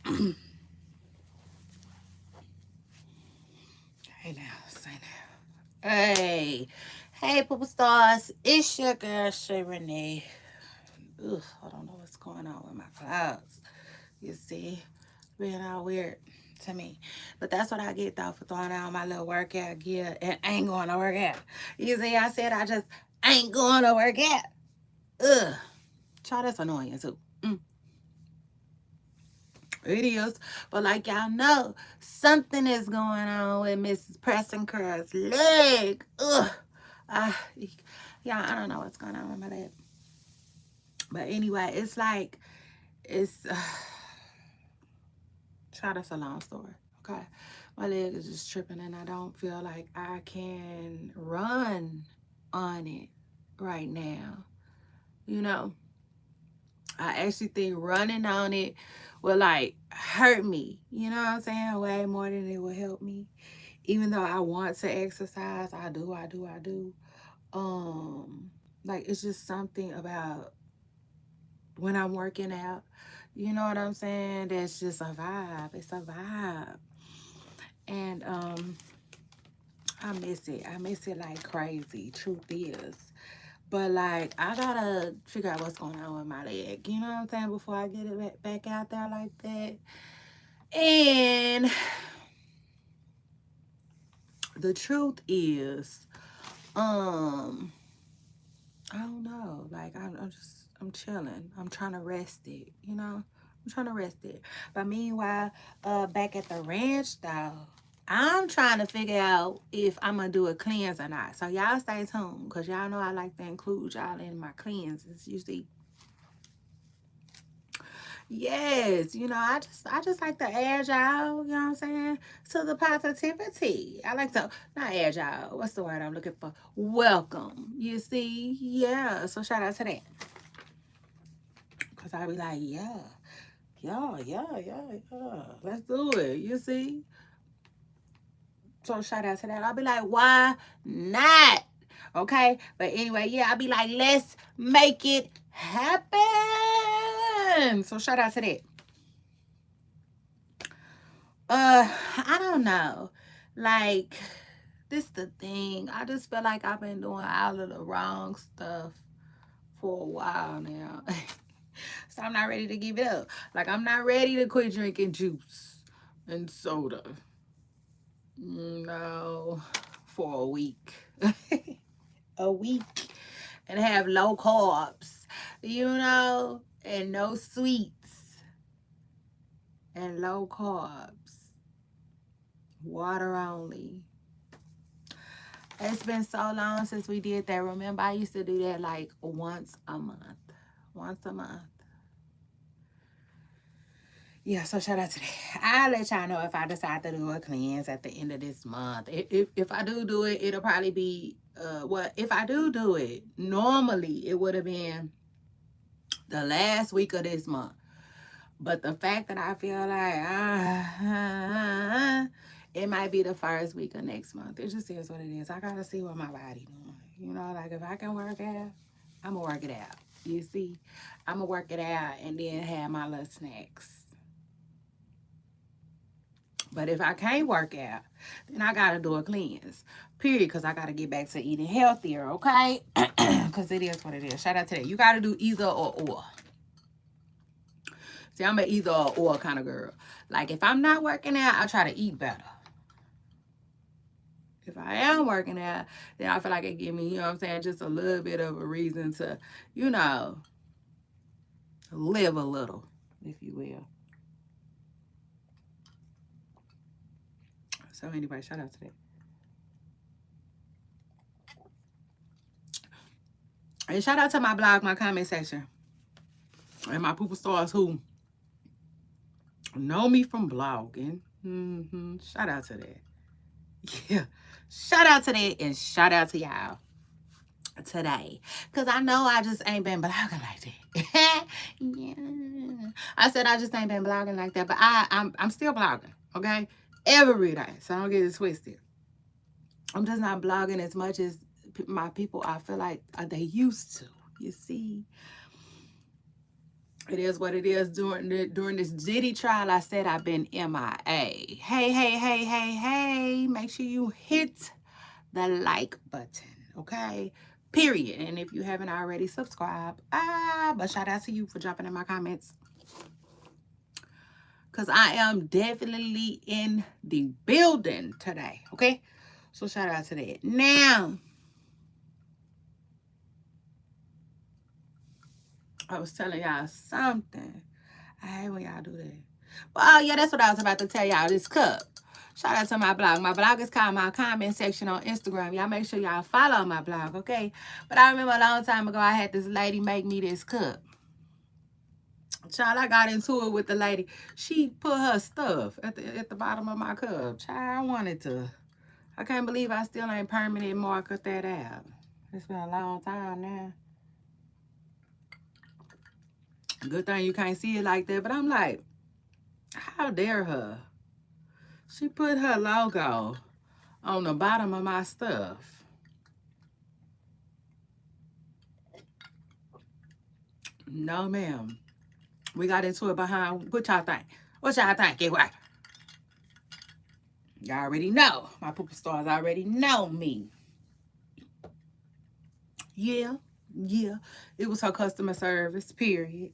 Hey now, say now. Hey, Poople Stars. It's your girl, Shay Renee. Ugh, I don't know what's going on with my clouds. You see, being all weird to me. But that's what I get though for throwing out my little workout gear and ain't going to work out. You see, I said I just ain't going to work out. Ugh. Child, that's annoying too. It is. But like y'all know, something is going on with Mrs. Preston Curl's leg. Ugh. Uh, yeah, I don't know what's going on with my leg. But anyway, it's like, it's, child, that's a long story. Okay. My leg is just tripping and I don't feel like I can run on it right now. You know, I actually think running on it will like hurt me. You know what I'm saying? Way more than it will help me. Even though I want to exercise, I do. Like it's just something about when I'm working out. You know what I'm saying? That's just a vibe. It's a vibe. And I miss it. I miss it like crazy. Truth is. But like I gotta figure out what's going on with my leg. You know what I'm saying? Before I get it back out there like that. And the truth is, I don't know. Like I'm chilling. I'm trying to rest it, you know? I'm trying to rest it. But meanwhile, back at the ranch though, I'm trying to figure out if I'm gonna do a cleanse or not. So y'all stay tuned, cause y'all know I like to include y'all in my cleanses. You see, yes, you know, I just like to add y'all, you know what I'm saying, to the positivity. I like to not add y'all. What's the word I'm looking for? Welcome. You see, yeah. So shout out to that. Cause I be like, yeah. Let's do it. You see? So shout out to that. I'll be like, why not? Okay. But anyway, yeah, I'll be like, let's make it happen. So shout out to that. I don't know. Like, this the thing. I just feel like I've been doing all of the wrong stuff for a while now. So I'm not ready to give it up. Like I'm not ready to quit drinking juice and soda. No, for a week. A week. And have low carbs, you know, and no sweets and low carbs. Water only. It's been so long since we did that. Remember, I used to do that like once a month. Once a month. Yeah, so shout out to that. I'll let y'all know if I decide to do a cleanse at the end of this month. If I do it, it'll probably be, if I do it, normally it would have been the last week of this month. But the fact that I feel like, it might be the first week of next month. It just is what it is. I got to see what my body doing. You know, like if I can work out, I'm going to work it out. You see, I'm going to work it out and then have my little snacks. But if I can't work out, then I got to do a cleanse. Period. Because I got to get back to eating healthier, okay? Because it is what it is. Shout out to that. You got to do either or. See, I'm an either or kind of girl. Like, if I'm not working out, I try to eat better. If I am working out, then I feel like it give me, you know what I'm saying, just a little bit of a reason to, you know, live a little, if you will. So anyway, shout out to that. And shout out to my blog, my comment section, and my Poople Stars who know me from blogging. Shout out to that. Yeah. Shout out to that and shout out to y'all today. Because I know I just ain't been blogging like that. Yeah. I said I just ain't been blogging like that. But I'm still blogging, okay? Every day. So don't get it twisted. I'm just not blogging as much as my people, I feel like they used to. You see? It is what it is. During this Diddy trial, I said I've been MIA. Hey. Make sure you hit the like button, okay? Period. And if you haven't already, subscribe. But shout out to you for dropping in my comments, because I am definitely in the building today, okay? So shout out to that. Now, I was telling y'all something. I hate when y'all do that. But oh yeah, that's what I was about to tell y'all. This cup. Shout out to my blog. My blog is called My Comment Section on Instagram. Y'all make sure y'all follow my blog, okay? But I remember a long time ago, I had this lady make me this cup. Child, I got into it with the lady. She put her stuff at the bottom of my cup. Child, I wanted to. I can't believe I still ain't permanent marked that out. It's been a long time now. Good thing you can't see it like that. But I'm like, how dare her? She put her logo on the bottom of my stuff. No, ma'am. We got into it behind. What y'all think? What y'all think? Get right. Y'all already know. My pooper stars already know me. Yeah. It was her customer service, period.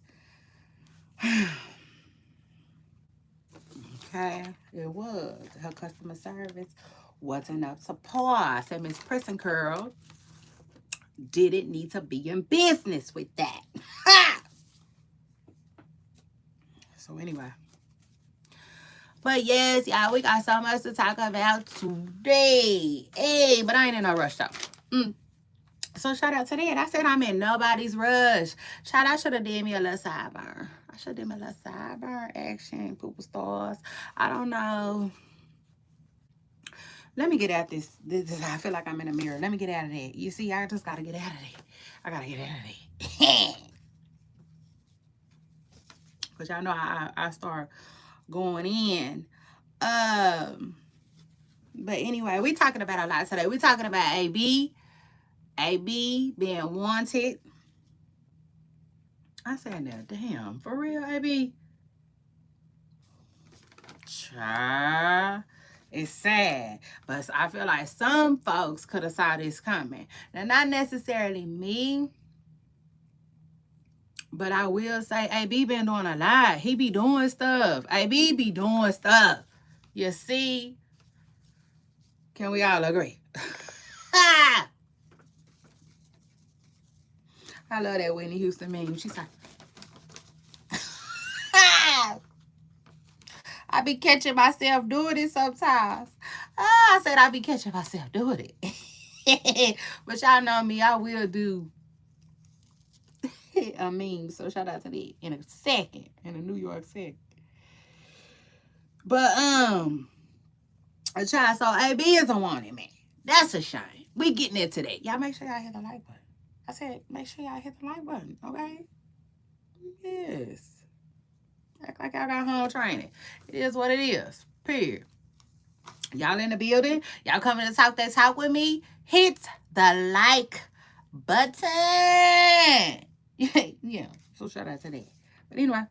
Okay. It was. Her customer service wasn't up to par. I said, Miss Person Curl didn't need to be in business with that. So anyway. But yes, y'all, we got so much to talk about today. Hey, but I ain't in no rush though. So shout out to that. I said I'm in nobody's rush. Child, I should have did me a little sideburn. I should have did me a little sideburn action, pooper stars. I don't know. Let me get out this. I feel like I'm in a mirror. Let me get out of that. You see, I just got to get out of that. I got to get out of that. Because y'all know how I start going in. But anyway, we talking about a lot today. We talking about AB being wanted. I said, now, damn, for real, AB? Child, it's sad. But I feel like some folks could have saw this coming. Now, not necessarily me, but I will say AB been doing a lot. He be doing stuff. AB be doing stuff. You see? Can we all agree? I love that Whitney Houston meme. She's like, I be catching myself doing it sometimes. I said I be catching myself doing it. But y'all know me, I will do a meme. So shout out to that in a second. In a New York second. But a child, so AB is a wanted man. That's a shame. We getting into that. Y'all make sure y'all hit the like button. I said make sure y'all hit the like button, okay? Yes. Act like y'all got home training. It is what it is. Period. Y'all in the building? Y'all coming to talk that talk with me? Hit the like button. Yeah. So shout out to that. But anyway,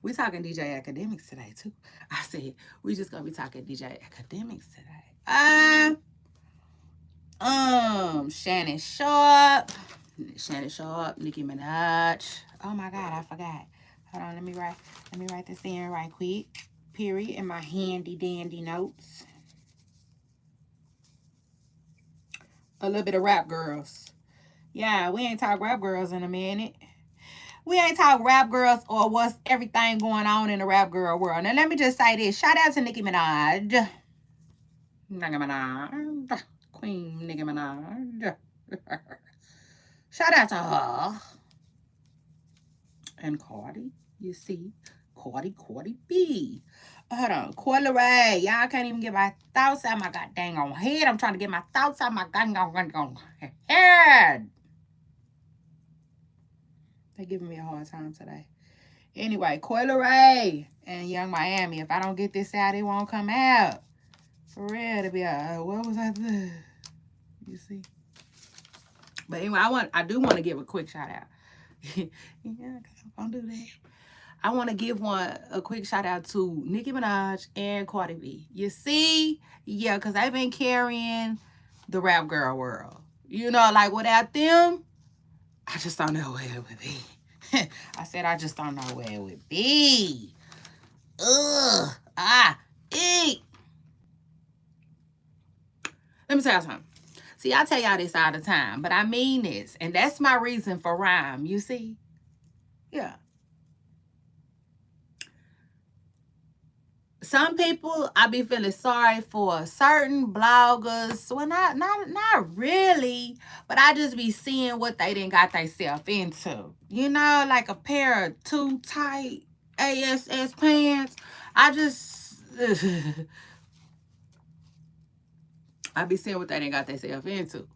we talking DJ Akademiks today too. I said we just gonna be talking DJ Akademiks today. Shannon Sharp, Nicki Minaj. Oh my God, I forgot. Hold on, let me write this in right quick. Period. In my handy dandy notes. A little bit of Rap Girls. Yeah, we ain't talk Rap Girls in a minute. We ain't talk Rap Girls or what's everything going on in the Rap Girl world. Now let me just say this. Shout out to Nicki Minaj. Queen Nicki Minaj. Shout out to her. And Cardi, you see. Cardi B. Hold on. Coyle Ray. Y'all can't even get my thoughts out my goddamn on head. I'm trying to get my thoughts out my goddamn head. They're giving me a hard time today. Anyway, Coyle Ray and Young Miami. If I don't get this out, it won't come out. For real, to be what was I doing? You see? But anyway, I do want to give a quick shout out Yeah, I'm gonna do that. I want to give a quick shout out to Nicki Minaj and Cardi B. You see? Yeah, because they've been carrying the rap girl world. You know, like without them, I just don't know where it would be. I said I just don't know where it would be. Ugh. Eat. Let me tell you something. See, I tell y'all this all the time, but I mean this. And that's my reason for rhyme, you see? Yeah. Some people I be feeling sorry for, certain bloggers. Well, not really, but I just be seeing what they didn't got themselves into. You know, like a pair of too tight ASS pants. I just I be seeing what they didn't got themselves into.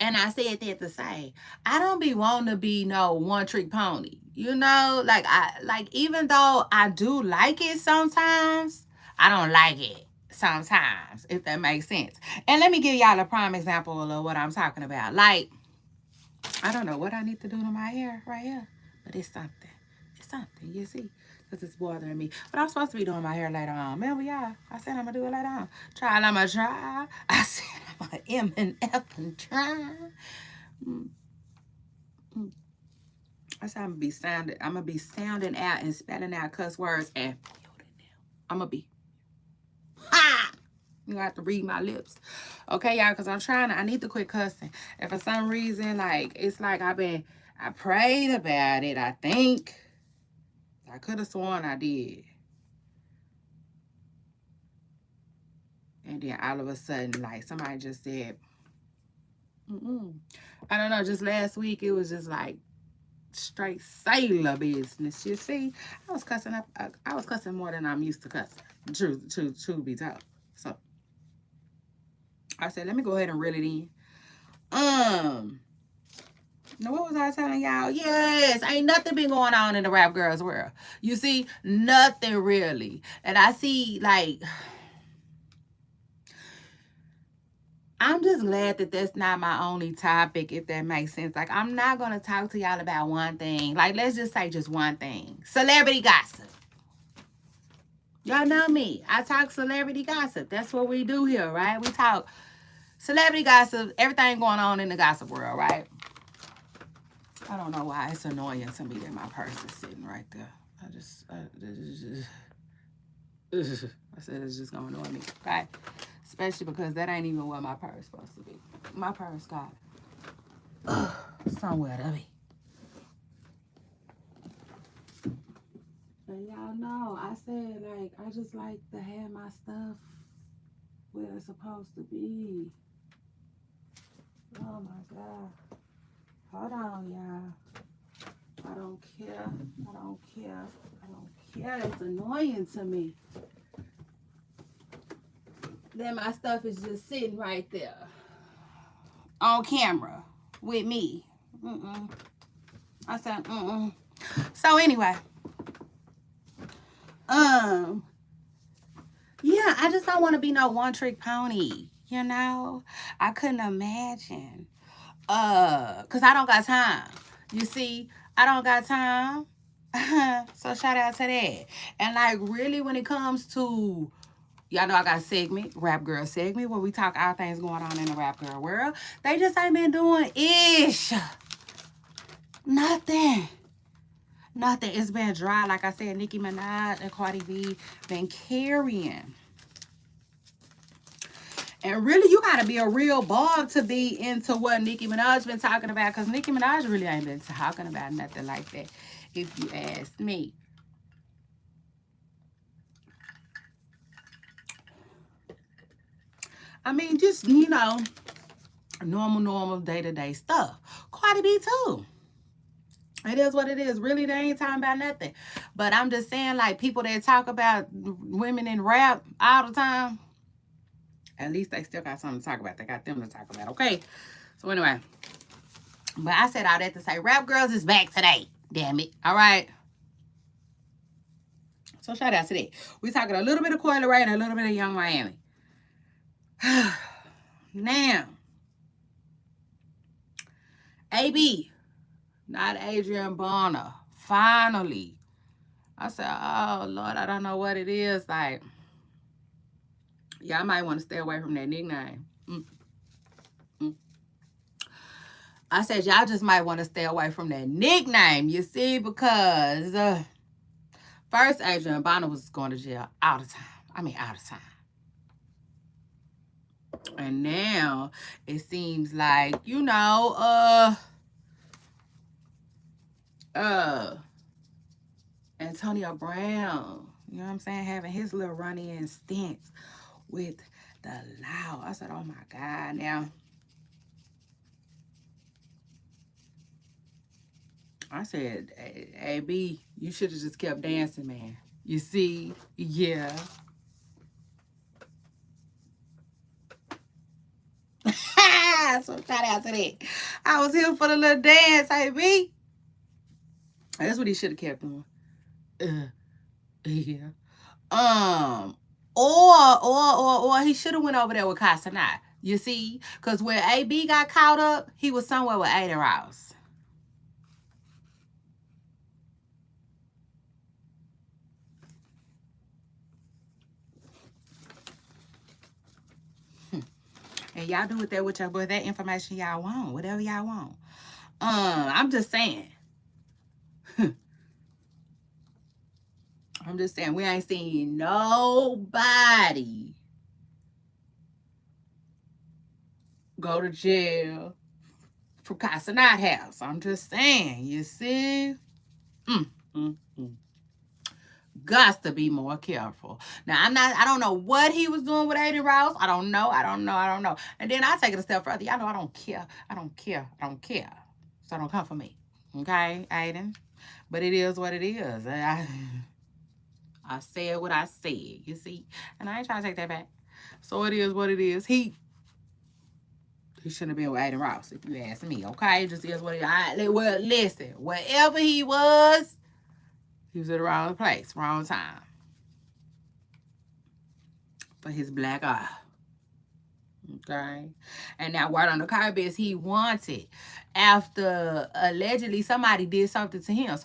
And I said that to say, I don't be wanting to be no one trick pony. You know, like even though I do like it sometimes, I don't like it sometimes, if that makes sense. And let me give y'all a prime example of what I'm talking about. Like, I don't know what I need to do to my hair right here, but it's something. It's something, you see? Because it's bothering me. But I'm supposed to be doing my hair later on. Remember, y'all? I said I'm going to do it later on. I'm going to try. I said I'm going to M and F and try. I said I'm gonna be sounding out and spelling out cuss words and I'm gonna be you have to read my lips. Okay, y'all, because I need to quit cussing. And for some reason, like, it's like I prayed about it, I think. I could have sworn I did. And then all of a sudden, like, somebody just said, I don't know, just last week, it was just like, straight sailor business. You see, I was cussing more than I'm used to cussing. True be told. So I said, let me go ahead and reel it in. Now what was I telling y'all? Yes, ain't nothing been going on in the rap girls world. You see, nothing really. And I see, like, I'm just glad that that's not my only topic, if that makes sense. Like, I'm not going to talk to y'all about one thing. Like, let's just say just one thing. Celebrity gossip. Y'all know me. I talk celebrity gossip. That's what we do here, right? We talk celebrity gossip, everything going on in the gossip world, right? I don't know why it's annoying to me that my purse is sitting right there. I said it's just going to annoy me, right? Especially because that ain't even what my purse is supposed to be. My purse got somewhere to be. But y'all know, I said, like, I just like to have my stuff where it's supposed to be. Oh my God. Hold on, y'all. I don't care. I don't care. I don't care. It's annoying to me. Then my stuff is just sitting right there on camera with me. I said, So anyway, yeah, I just don't want to be no one trick pony. You know, I couldn't imagine. Cause I don't got time. You see, I don't got time. So shout out to that. And like really, when it comes to y'all know I got a segment, Rap Girl segment, where we talk all things going on in the rap girl world. They just ain't been doing ish. Nothing. It's been dry. Like I said, Nicki Minaj and Cardi B been carrying. And really, you gotta be a real bug to be into what Nicki Minaj been talking about, because Nicki Minaj really ain't been talking about nothing like that, if you ask me. I mean, just, you know, normal day-to-day stuff. Cardi B too. It is what it is. Really, they ain't talking about nothing. But I'm just saying, like, people that talk about women in rap all the time, at least they still got something to talk about. They got them to talk about, okay? So anyway, but I said all that to say Rap Girls is back today. Damn it. All right. So shout out to that. We talking a little bit of Coi Leray and a little bit of Young Miami. Now, AB, not Adrian Bonner. Finally. I said, oh, Lord, I don't know what it is. Like, y'all might want to stay away from that nickname. I said, y'all just might want to stay away from that nickname, you see, because first, Adrian Bonner was going to jail all the time. I mean, all the time. And now it seems like, you know, Antonio Brown, you know what I'm saying, having his little run-in stints with the law. I said, oh my God. Now, I said, AB, you should have just kept dancing, man. You see? Yeah. So shout out to that. I was here for the little dance, AB. That's what he should have kept doing. Yeah. Or he should have went over there with Casanat. You see? Because when AB got caught up, he was somewhere with Aiden Rouse. And y'all do with that information y'all want, whatever y'all want. I'm just saying. I'm just saying, we ain't seen nobody go to jail from Casanat house. I'm just saying, you see? Got to be more careful. Now, I don't know what he was doing with Aiden Rouse. I don't know. And then I take it a step further. Y'all know I don't care. So don't come for me. Okay, Aiden? But it is what it is. I said what I said, you see? And I ain't trying to take that back. So it is what it is. He shouldn't have been with Aiden Rouse, if you ask me, okay? It just is what it is. Well, listen, wherever he was at the wrong place, wrong time. For his black eye. Okay? And now word on the curb is he wanted after allegedly somebody did something to him.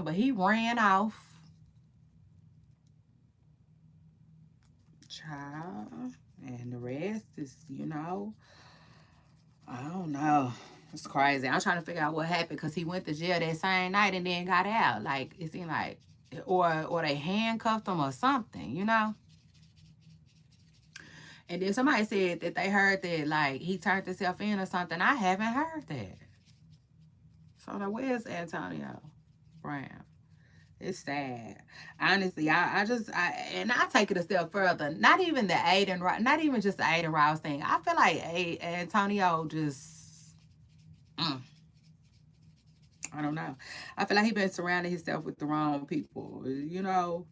But he ran off. Child. And the rest is, you know, I don't know. It's crazy. I'm trying to figure out what happened because he went to jail that same night and then got out. Like, it seemed like, or they handcuffed him or something, you know? And then somebody said that they heard that, like, he turned himself in or something. I haven't heard that. So now, where's Antonio Brown? It's sad. Honestly, I take it a step further. Not even the Aiden, not even just the Aiden Rouse thing. I feel like Antonio just, I don't know. I feel like he been surrounding himself with the wrong people, you know,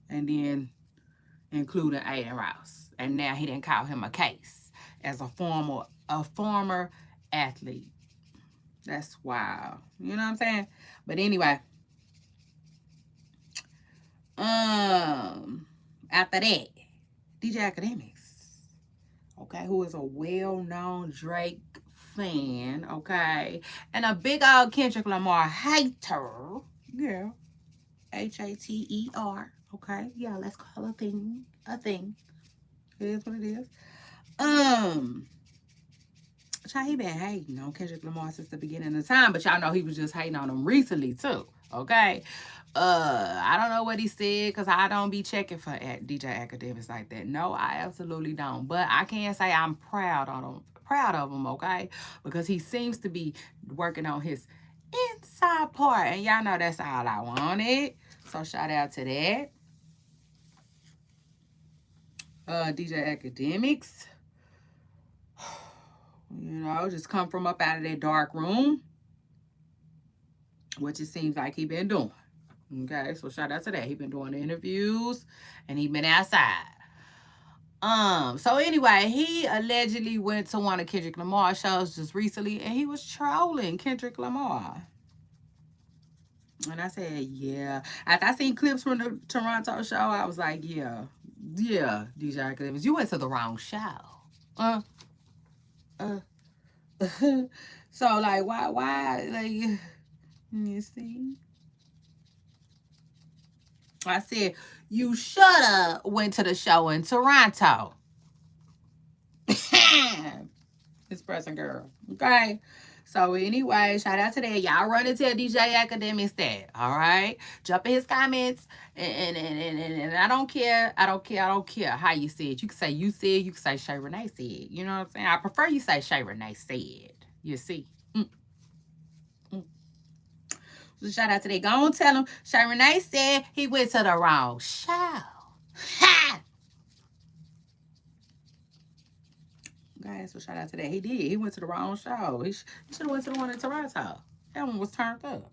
and then including Aiden Rouse. And now he didn't call him a case as a former athlete. That's wild. You know what I'm saying? But anyway, after that, DJ Akademiks, okay, who is a well-known Drake fan, okay, and a big old Kendrick Lamar hater, yeah, H8ting, okay, yeah, let's call a thing. It is what it is. He been hating on Kendrick Lamar since the beginning of time, but y'all know he was just hating on him recently too. Okay. I don't know what he said because I don't be checking for DJ Akademiks like that. No, I absolutely don't. But I can say I'm proud of him, okay? Because he seems to be working on his inside part. And y'all know that's all I wanted. So shout out to that. DJ Akademiks. You know, just come from up out of that dark room. Which it seems like he been doing. Okay, so shout out to that. He been doing interviews and he been outside. So anyway, he allegedly went to one of Kendrick Lamar's shows just recently and he was trolling Kendrick Lamar. And I said, yeah. After I seen clips from the Toronto show, I was like, yeah, DJ Akademiks, you went to the wrong show. So like, why, like, you see? I said you shoulda went to the show in Toronto. This person girl. Okay. So anyway, shout out to that. Y'all run and tell DJ Akademiks that. All right. Jump in his comments. And I don't care. I don't care. I don't care how you said. You can say you said. You can say Shay Renee said. You know what I'm saying? I prefer you say Shay Renee said. You see? So shout out to that. Go on, tell him. Shay Renee said he went to the wrong show. Ha! Guys, so shout out to that. He did. He went to the wrong show. He should have went to the one in Toronto. That one was turned up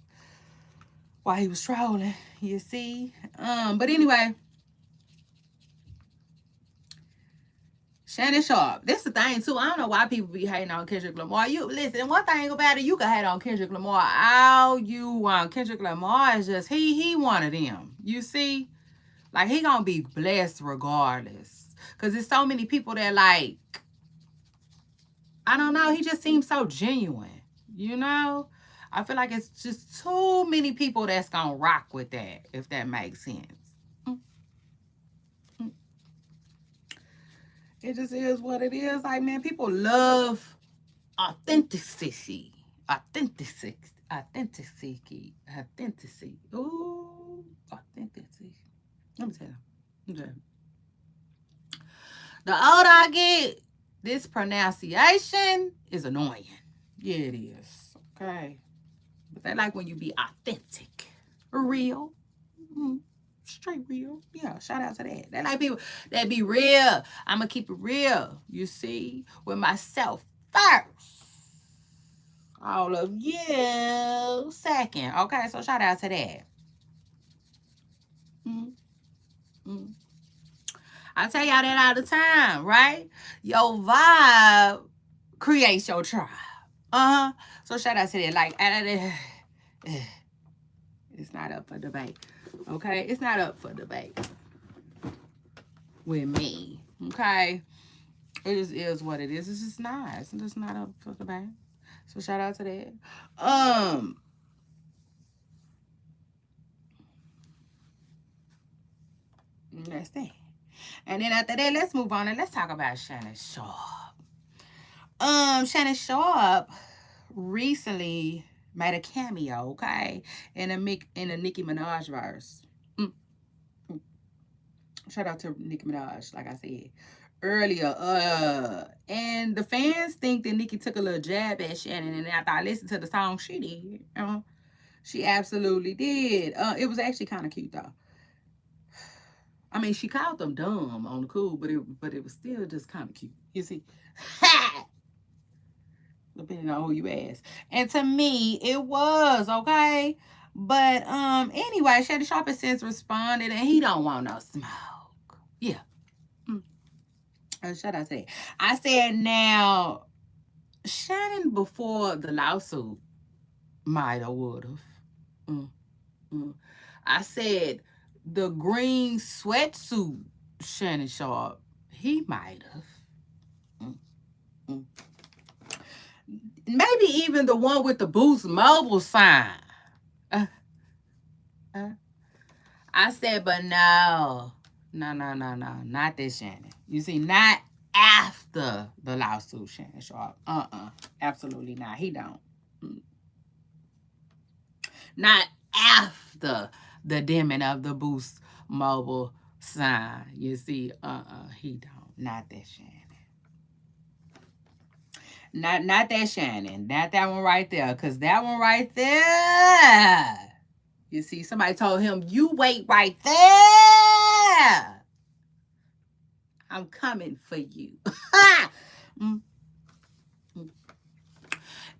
while he was trolling. You see? But anyway, Shannon Sharp. This the thing too. I don't know why people be hating on Kendrick Lamar. You listen. One thing about it, you can hate on Kendrick Lamar all you want. Kendrick Lamar is just he one of them. You see? Like he gonna be blessed regardless. Cause there's so many people that like. I don't know. He just seems so genuine. You know? I feel like it's just too many people that's going to rock with that, if that makes sense. It just is what it is. Like, man, people love authenticity. Authenticity. Ooh, authenticity. Let me tell you. The older I get, this pronunciation is annoying. Yeah, it is. Okay. But they like when you be authentic. Real. Straight real. Yeah, shout out to that. They like people that be real. I'm going to keep it real, you see, with myself first. All of you second. Okay, so shout out to that. I tell y'all that all the time, right? Your vibe creates your tribe. So shout out to that. Like, it's not up for debate. Okay? It's not up for debate with me. Okay? It just is what it is. It's just not. It's just not up for debate. So shout out to that. That's that. And then after that, let's move on and let's talk about Shannon Sharp. Shannon Sharp recently made a cameo, okay, in a Nicki Minaj verse. Shout out to Nicki Minaj, like I said earlier. And the fans think that Nicki took a little jab at Shannon, and after I listened to the song, she did. She absolutely did. It was actually kind of cute though. I mean, she called them dumb on the cool, but it was still just kind of cute. You see, depending on who you ask. And to me, it was okay. But anyway, Shannon Sharp has since responded, and he don't want no smoke. Yeah. Shout out to that. I said now, Shannon before the lawsuit might have would have. I said the green sweatsuit Shannon Sharp, he might have. Maybe even the one with the Boost Mobile sign. I said, but no, not this Shannon. You see, not after the lawsuit, Shannon Sharp. Absolutely not. He don't. Not after the dimming of the Boost Mobile sign. You see, he don't. Not that Shannon. Not that Shannon. Not that one right there. Because that one right there. You see, somebody told him, you wait right there. I'm coming for you.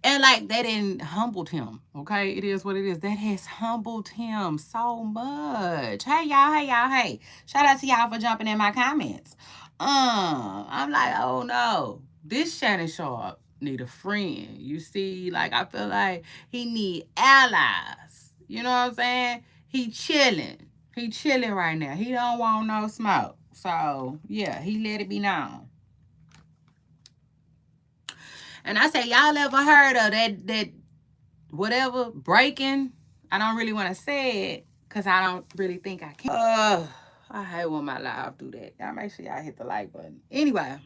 And like that didn't humbled him. Okay, it is what it is. That has humbled him so much. Hey y'all, hey. Shout out to y'all for jumping in my comments. I'm like, oh no, this Shannon Sharp need a friend. You see, like I feel like he need allies. You know what I'm saying? He chilling. He chilling right now. He don't want no smoke. So yeah, he let it be known. And I say, y'all ever heard of that whatever breaking? I don't really want to say it because I don't really think I can. I hate when my live do that. Y'all make sure y'all hit the like button. Anyway,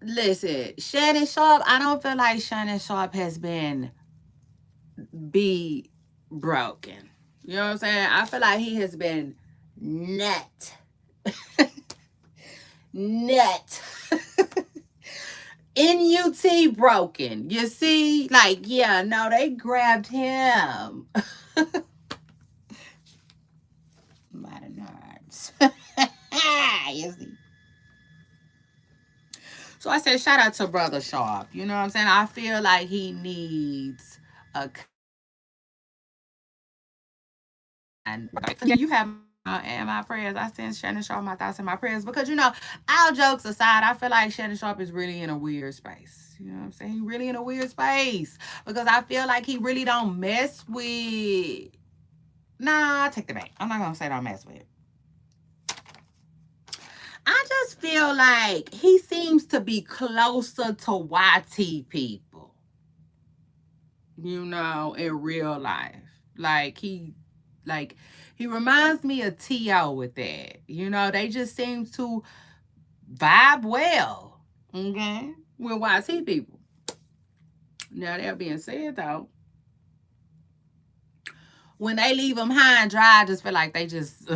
listen, Shannon Sharp, I don't feel like Shannon Sharp has been broken. You know what I'm saying? I feel like he has been nut. Nut. NUT broken. You see? Like, yeah, no, they grabbed him. By the nerves. You see? So I said, shout out to Brother Sharp. You know what I'm saying? I feel like he needs a. And yeah, you have and my prayers. I send Shannon Sharp my thoughts and my prayers because, you know, all jokes aside, I feel like Shannon Sharp is really in a weird space. You know what I'm saying? He really in a weird space because I feel like he really don't mess with. Nah, I take the back. I'm not gonna say don't mess with. I just feel like he seems to be closer to YT people, you know, in real life. Like he reminds me of T.O. with that. You know, they just seem to vibe well, okay, with YT people. Now, that being said, though, when they leave them high and dry, I just feel like they just,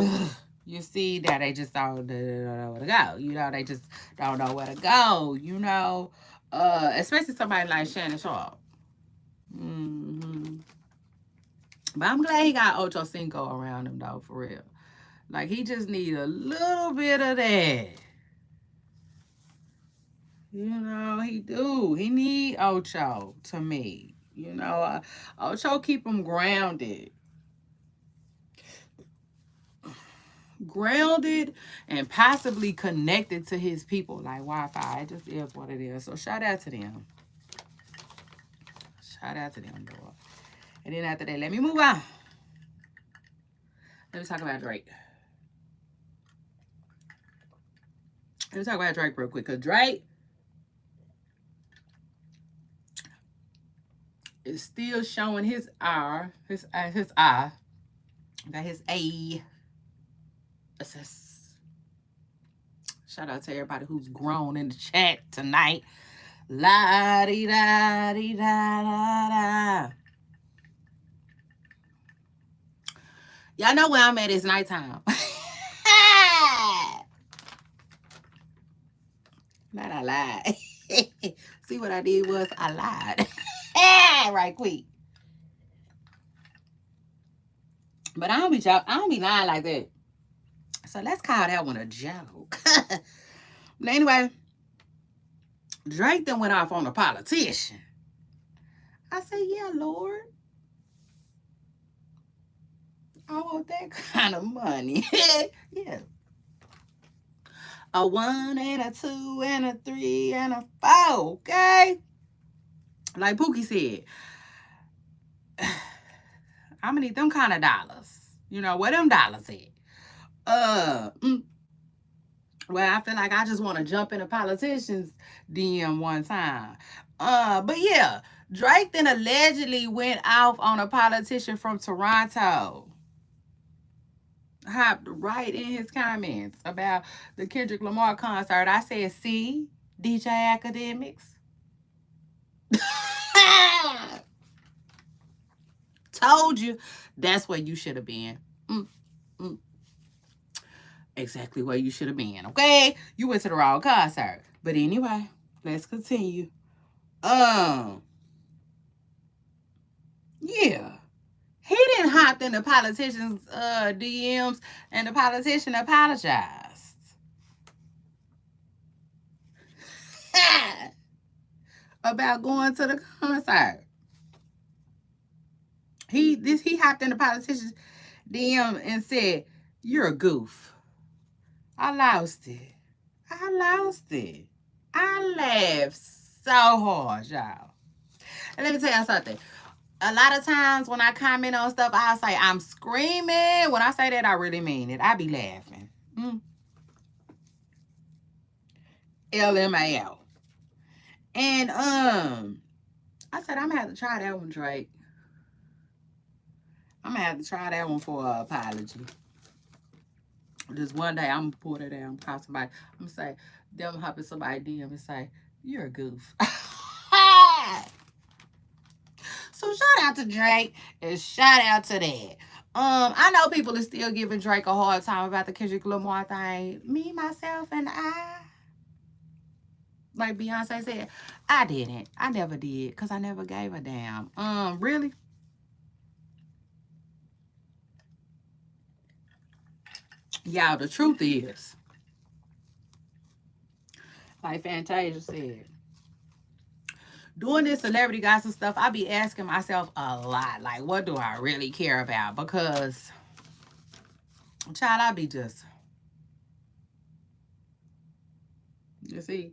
you see that they just don't know where to go. You know, they just don't know where to go, you know, especially somebody like Shannon Sharp. Mm-hmm. But I'm glad he got Ocho Cinco around him, though, for real. Like, he just needs a little bit of that. You know, he do. He need Ocho, to me. You know, Ocho keep him grounded. Grounded and possibly connected to his people like Wi-Fi. It just is what it is. So shout out to them. Shout out to them, boy. And then after that, let me move on. Let me talk about Drake. Let me talk about Drake real quick. Because Drake is still showing his R, his I. Got his A. Shout out to everybody who's grown in the chat tonight. La di da di da da da. Y'all know where I'm at. It's nighttime. Not I lied. See what I did was I lied. Right quick. But I don't be lying like that. So let's call that one a joke. But anyway, Drake then went off on a politician. I said, yeah, Lord. I want that kind of money. Yeah. A 1 and a 2 and a 3 and a 4, okay? Like Pookie said, I'm gonna need them kind of dollars. You know, where them dollars at? Well, I feel like I just want to jump in a politician's DM one time. But yeah, Drake then allegedly went off on a politician from Toronto. Hopped right in his comments about the Kendrick Lamar concert. I said, see, DJ Akademiks. Told you that's where you should have been. Exactly where you should have been, okay? You went to the wrong concert. But anyway, let's continue. Yeah. He didn't hop in the politician's DMs and the politician apologized. About going to the concert. He hopped in the politician's DM and said, "You're a goof." I lost it. I laughed so hard, y'all. And let me tell you something. A lot of times when I comment on stuff, I say I'm screaming. When I say that, I really mean it. I be laughing. LMAO. And I said, I'm gonna have to try that one, Drake. I'm gonna have to try that one for an apology. Just one day I'm gonna pull that down, call somebody. I'm gonna say, them hop in somebody DM and say, you're a goof. So shout out to Drake and shout out to that. I know people are still giving Drake a hard time about the Kendrick Lamar thing. Me, myself, and I, like Beyonce said, I didn't. I never did, because I never gave a damn. Really? Y'all, the truth is, like Fantasia said, doing this celebrity gossip stuff, I be asking myself a lot, like, what do I really care about? Because, child, I be just, you see,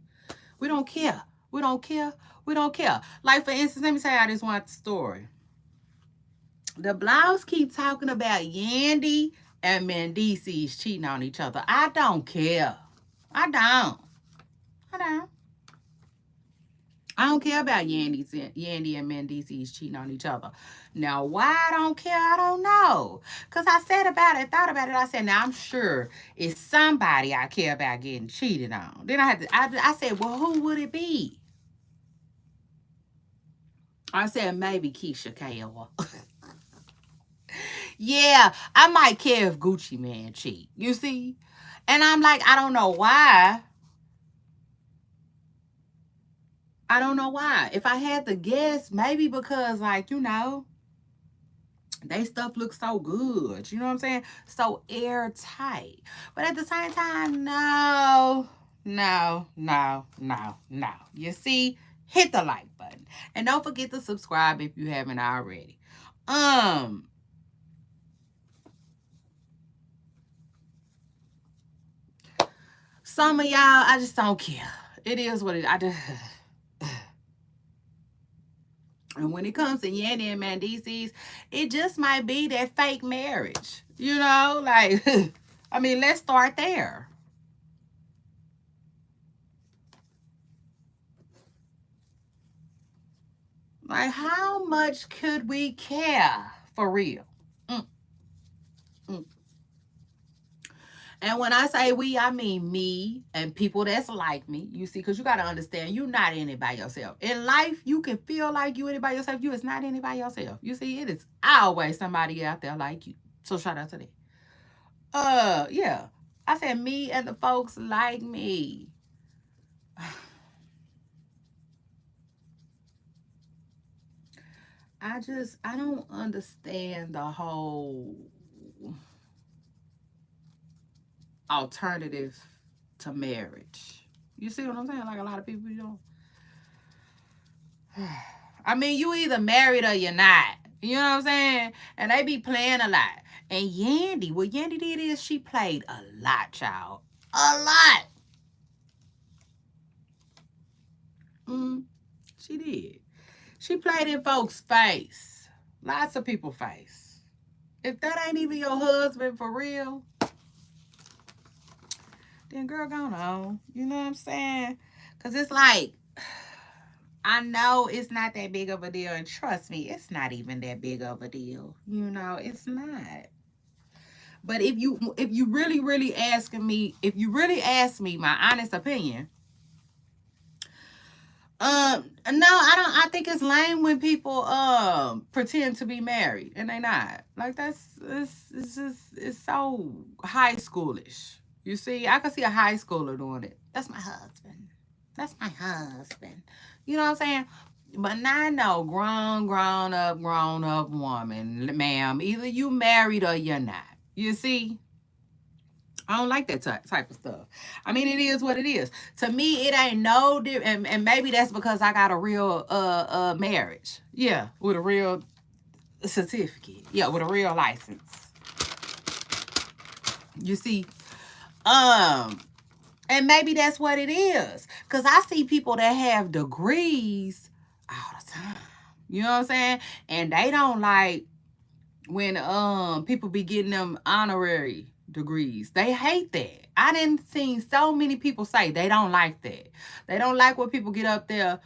we don't care. We don't care. We don't care. Like, for instance, let me tell y'all this one story. The blogs keep talking about Yandy and Mendices cheating on each other. I don't care. I don't. I don't. I don't care about Yandy and Mendices cheating on each other. Now, why I don't care, I don't know. Because I said about it, thought about it. I said, now I'm sure it's somebody I care about getting cheated on. Then I said, well, who would it be? I said, maybe Keisha Kale. Yeah, I might care if Gucci Man cheat. You see? And I'm like, I don't know why. I don't know why. If I had to guess, maybe because, like, they stuff looks so good. You know what I'm saying? So airtight. But at the same time, no, no, no, no, no. You see? Hit the like button. And don't forget to subscribe if you haven't already. Some of y'all, I just don't care. It is what it I just And when it comes to Yandy and Mendices, it just might be that fake marriage. You know, like, I mean, let's start there. Like, how much could we care for real? Mm, mm. And when I say we, I mean me and people that's like me. You see, because you got to understand, you're not in it by yourself. In life, you can feel like you in it by yourself. You is not in it by yourself. You see, it is always somebody out there like you. So shout out to that. Yeah. I said me and the folks like me. I don't understand the whole alternative to marriage. You see what I'm saying? Like a lot of people, I mean, you either married or you're not. You know what I'm saying? And they be playing a lot. And Yandy, what Yandy did is she played a lot, child. A lot. She did. She played in folks' face. Lots of people's face. If that ain't even your husband for real, then girl, go on. You know what I'm saying? Because it's like, I know it's not that big of a deal. And trust me, it's not even that big of a deal. You know, it's not. But if you really asking me, if you really ask me my honest opinion, no, I don't. I think it's lame when people pretend to be married and they not. Like it's just it's so high schoolish. You see, I can see a high schooler doing it. That's my husband. That's my husband. You know what I'm saying? But now I know grown up woman, ma'am. Either you married or you're not. You see? I don't like that type of stuff. I mean, it is what it is. To me, it ain't no different. And maybe that's because I got a real marriage. Yeah, with a real certificate. Yeah, with a real license. You see, um, and maybe that's what it is. Cause I see people that have degrees all the time. You know what I'm saying? And they don't like when people be getting them honorary degrees. They hate that. I didn't see so many people say they don't like that. They don't like when people get up there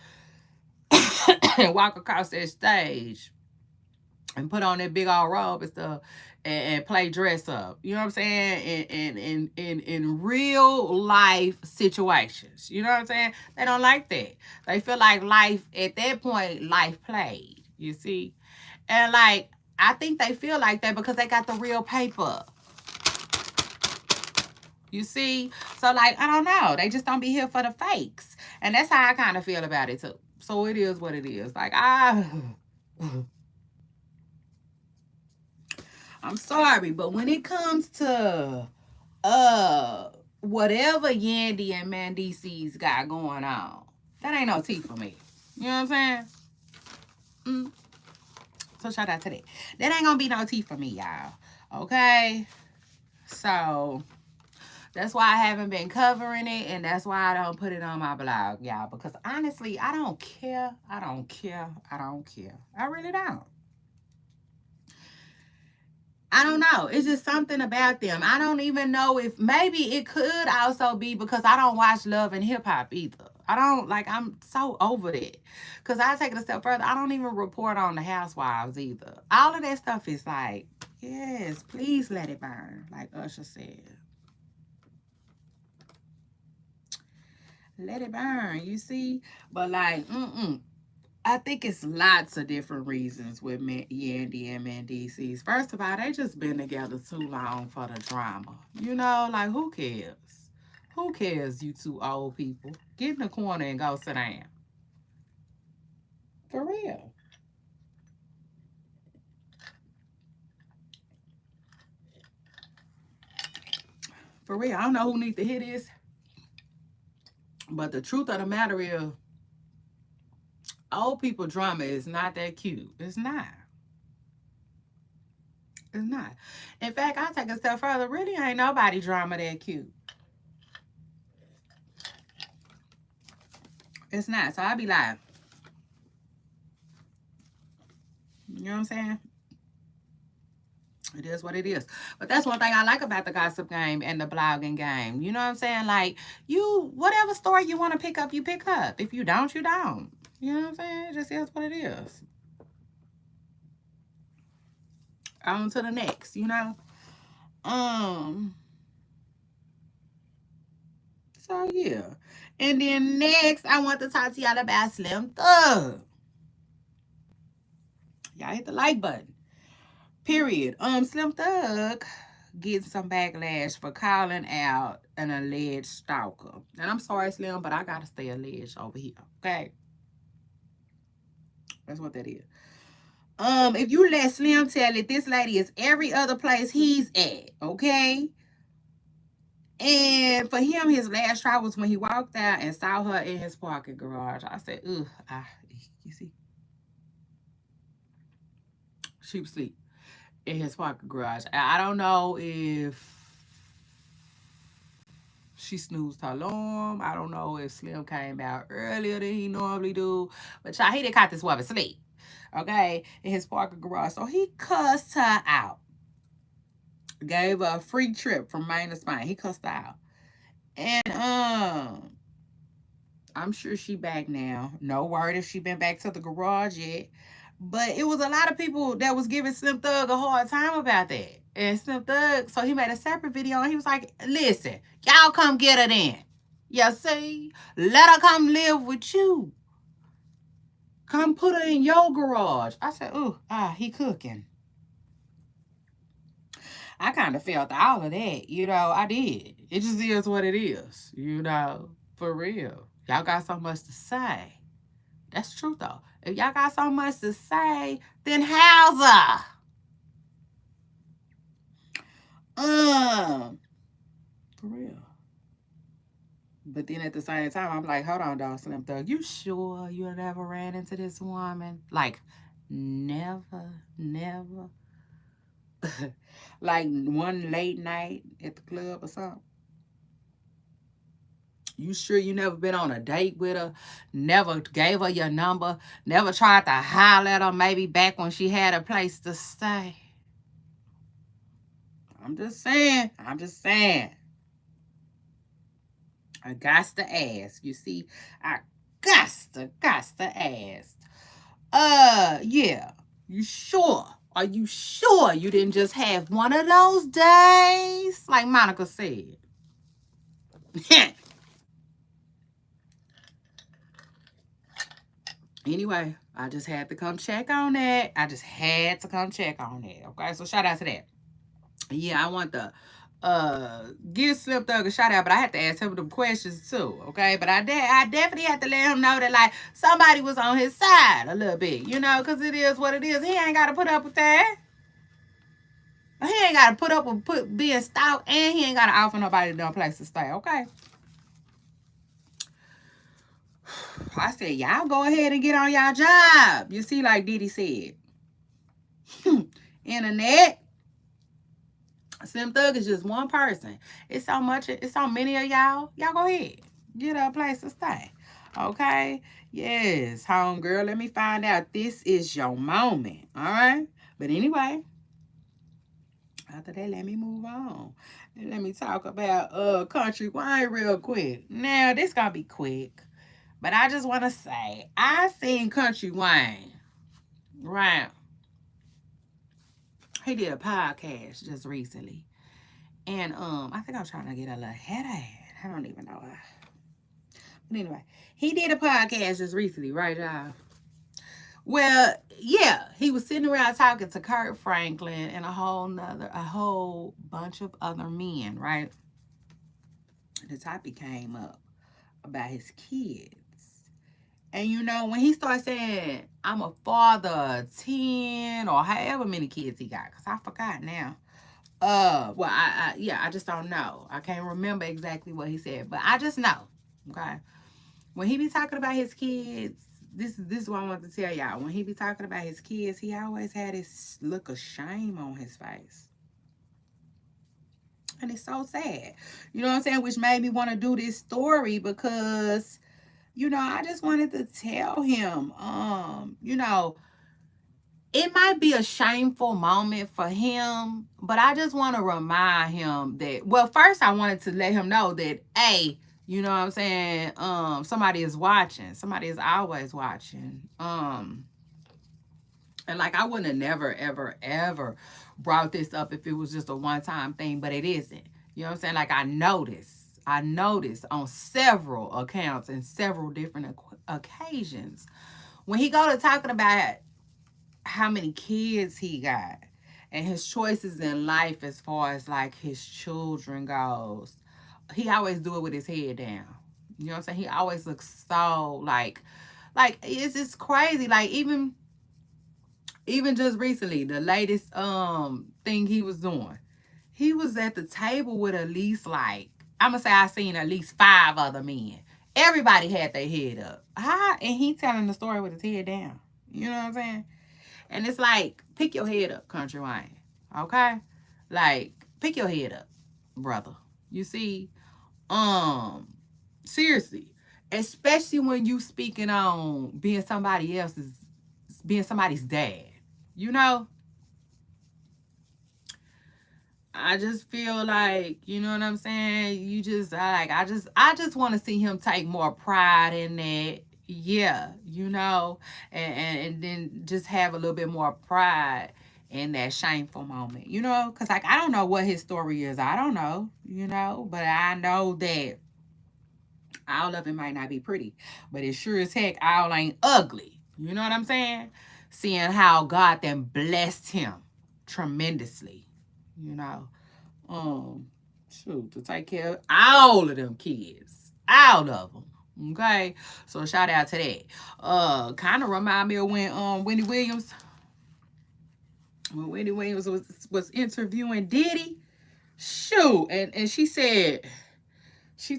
and walk across that stage and put on that big old robe and stuff and play dress up. You know what I'm saying? In real life situations. You know what I'm saying? They don't like that. They feel like life, at that point, life played. You see? And like, I think they feel like that because they got the real paper. You see? So like, I don't know. They just don't be here for the fakes. And that's how I kind of feel about it too. So it is what it is. Like, I'm sorry, but when it comes to whatever Yandy and Mandisi's got going on, that ain't no tea for me. You know what I'm saying? So shout out to that. That ain't gonna be no tea for me, y'all. Okay? So that's why I haven't been covering it, and that's why I don't put it on my blog, y'all. Because honestly, I don't care. I don't care. I don't care. I really don't. I don't know. It's just something about them. I don't even know if maybe it could also be because I don't watch Love and Hip Hop either. I don't like, I'm so over that. Because I take it a step further. I don't even report on the Housewives either. All of that stuff is like, yes, please let it burn, like Usher said. Let it burn, you see? But like, I think it's lots of different reasons with Yandy and Mandisi's. First of all, they just been together too long for the drama. You know, like, who cares? Who cares, you two old people? Get in the corner and go sit down. For real. For real. I don't know who needs to hear this, but the truth of the matter is, old people drama is not that cute. It's not. It's not. In fact, I'll take a step further. Really ain't nobody drama that cute. It's not. So I'll be like, you know what I'm saying? It is what it is. But that's one thing I like about the gossip game and the blogging game. You know what I'm saying? Like, you, whatever story you want to pick up, you pick up. If you don't, you don't. You know what I'm saying? It just is what it is. On to the next, you know? So yeah. And then next, I want to talk to y'all about Slim Thug. Y'all hit the like button. Period. Slim Thug getting some backlash for calling out an alleged stalker. And I'm sorry, Slim, but I gotta stay alleged over here. Okay. That's what that is. If you let Slim tell it, this lady is every other place he's at. Okay. And for him, his last try was when he walked out and saw her in his parking garage. I said, ugh, you see, she was asleep in his parking garage. I don't know if she snoozed her alarm. I don't know if Slim came out earlier than he normally do. But y'all, he didn't caught this woman asleep, okay, in his parking garage. So he cussed her out. Gave her a free trip from Maine to Spain. He cussed her out. And I'm sure she back now. No word if she been back to the garage yet. But it was a lot of people that was giving Slim Thug a hard time about that. And Slim Thug, so he made a separate video and he was like, listen, y'all come get her then. You see? Let her come live with you. Come put her in your garage. I said, ooh, he cooking. I kind of felt all of that, you know, I did. It just is what it is, you know, for real. Y'all got so much to say. That's true, though. If y'all got so much to say, then house her. For real. But then at the same time, I'm like, hold on, dog, Slim Thug. You sure you never ran into this woman? Like, never. Like one late night at the club or something? You sure you never been on a date with her? Never gave her your number? Never tried to holler at her maybe back when she had a place to stay? I'm just saying. I got to ask. You see, I got to ask. Yeah. You sure? Are you sure you didn't just have one of those days? Like Monica said. Anyway, I just had to come check on that. Okay, so shout out to that. Yeah, I want to give Slim Thug a shout out, but I had to ask him them questions too, okay? But I definitely had to let him know that like somebody was on his side a little bit, you know, because it is what it is. He ain't got to put up with that. He ain't got to put up with being stalked, and he ain't got to offer nobody no place to stay, okay? I said, y'all go ahead and get on y'all job. You see, like Diddy said. Internet. Slim Thug is just one person. It's so many of y'all. Y'all go ahead. Get a place to stay. Okay? Yes, home girl. Let me find out. This is your moment. All right? But anyway, after that, let me move on. And let me talk about Country Wine real quick. Now, this gonna be quick. But I just want to say, I seen Country Wine. Right. He did a podcast just recently. And I think I'm trying to get a little headache. I don't even know why. But anyway, he did a podcast just recently, right, y'all? Well, yeah, he was sitting around talking to Kurt Franklin and a whole bunch of other men, right? The topic came up about his kids. And you know, when he started saying, I'm a father of 10 or however many kids he got, because I forgot now. Well, I just don't know. I can't remember exactly what he said, but I just know, okay? When he be talking about his kids, this is what I want to tell y'all. When he be talking about his kids, he always had this look of shame on his face. And it's so sad. You know what I'm saying? Which made me want to do this story because, you know, I just wanted to tell him, you know, it might be a shameful moment for him, but I just want to remind him that, well, first I wanted to let him know that, hey, you know what I'm saying? Somebody is watching. Somebody is always watching. And like I wouldn't have never, ever, ever brought this up if it was just a one-time thing, but it isn't. You know what I'm saying? Like I noticed on several accounts and several different occasions when he go to talking about how many kids he got and his choices in life as far as like his children goes, he always do it with his head down. You know what I'm saying? He always looks so like it's just crazy. Like even just recently, the latest thing he was doing, he was at the table with at least like, I'm gonna say I seen at least 5 other men. Everybody had their head up. And he telling the story with his head down. You know what I'm saying? And it's like, pick your head up, Country Wine. Okay? Like, pick your head up, brother. You see? Seriously. Especially when you speaking on being somebody's dad. You know? I just feel like, you know what I'm saying? You just like I just want to see him take more pride in that. Yeah, you know, and then just have a little bit more pride in that shameful moment, you know, because like I don't know what his story is. I don't know, you know, but I know that all of it might not be pretty, but it sure as heck all ain't ugly. You know what I'm saying? Seeing how God then blessed him tremendously, you know. Shoot, to take care of all of them kids. All of them. Okay. So shout out to that. Kind of remind me of when Wendy Williams was interviewing Diddy. Shoot. And she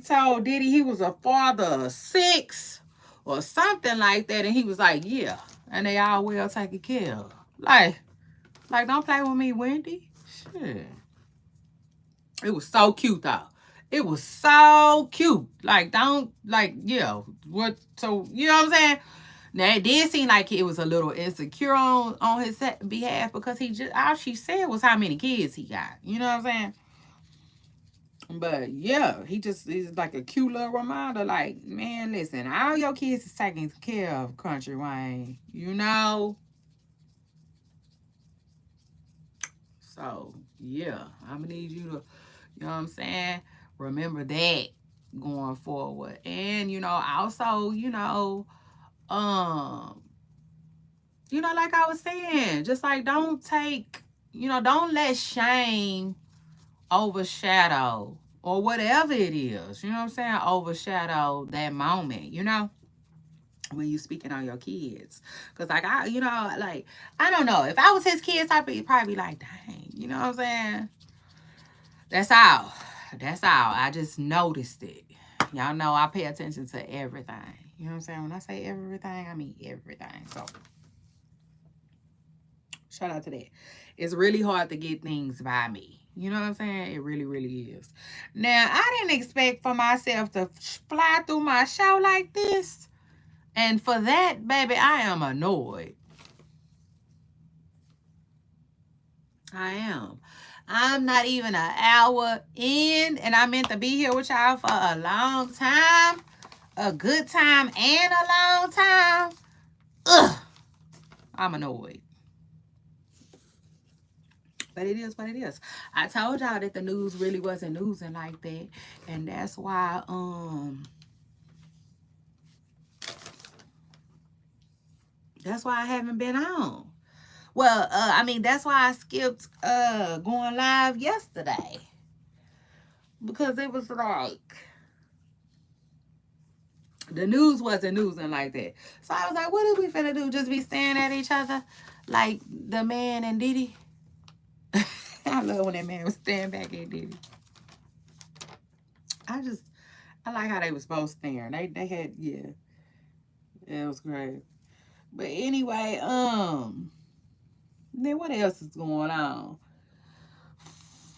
told Diddy he was a father of 6 or something like that. And he was like, yeah. And they all well taken care of. Like, don't play with me, Wendy. Shit. It was so cute though. It was so cute. Like, don't, like, yeah. What, so, you know what I'm saying? Now it did seem like it was a little insecure on his behalf because he just all she said was how many kids he got. You know what I'm saying? But yeah, he just is like a cute little reminder. Like, man, listen, all your kids is taken care of, Country Wayne. You know. So yeah, I'm gonna need you to, you know what I'm saying? Remember that going forward, and also, um, like I was saying, just like don't take, don't let shame overshadow or whatever it is, you know what I'm saying, overshadow that moment, when you speaking on your kids. Because like like I don't know, if I was his kids, I'd probably be like, dang, you know what I'm saying. That's all I just noticed it. Y'all know I pay attention to everything, you know what I'm saying. When I say everything, I mean everything. So shout out to that. It's really hard to get things by me. You know what I'm saying? It really, really is. Now, I didn't expect for myself to fly through my show like this. And for that, baby, I am annoyed. I am. I'm not even an hour in, and I meant to be here with y'all for a long time. A good time and a long time. Ugh. I'm annoyed. But it is what it is. I told y'all that the news really wasn't newsing like that. And that's why I haven't been on. Well, that's why I skipped going live yesterday. Because it was like the news wasn't newsing like that. So I was like, what are we finna do? Just be staring at each other like the man and Diddy? I love when that man was staring back at Diddy. I like how they was both staring. They had, yeah. It was great. But anyway, then what else is going on?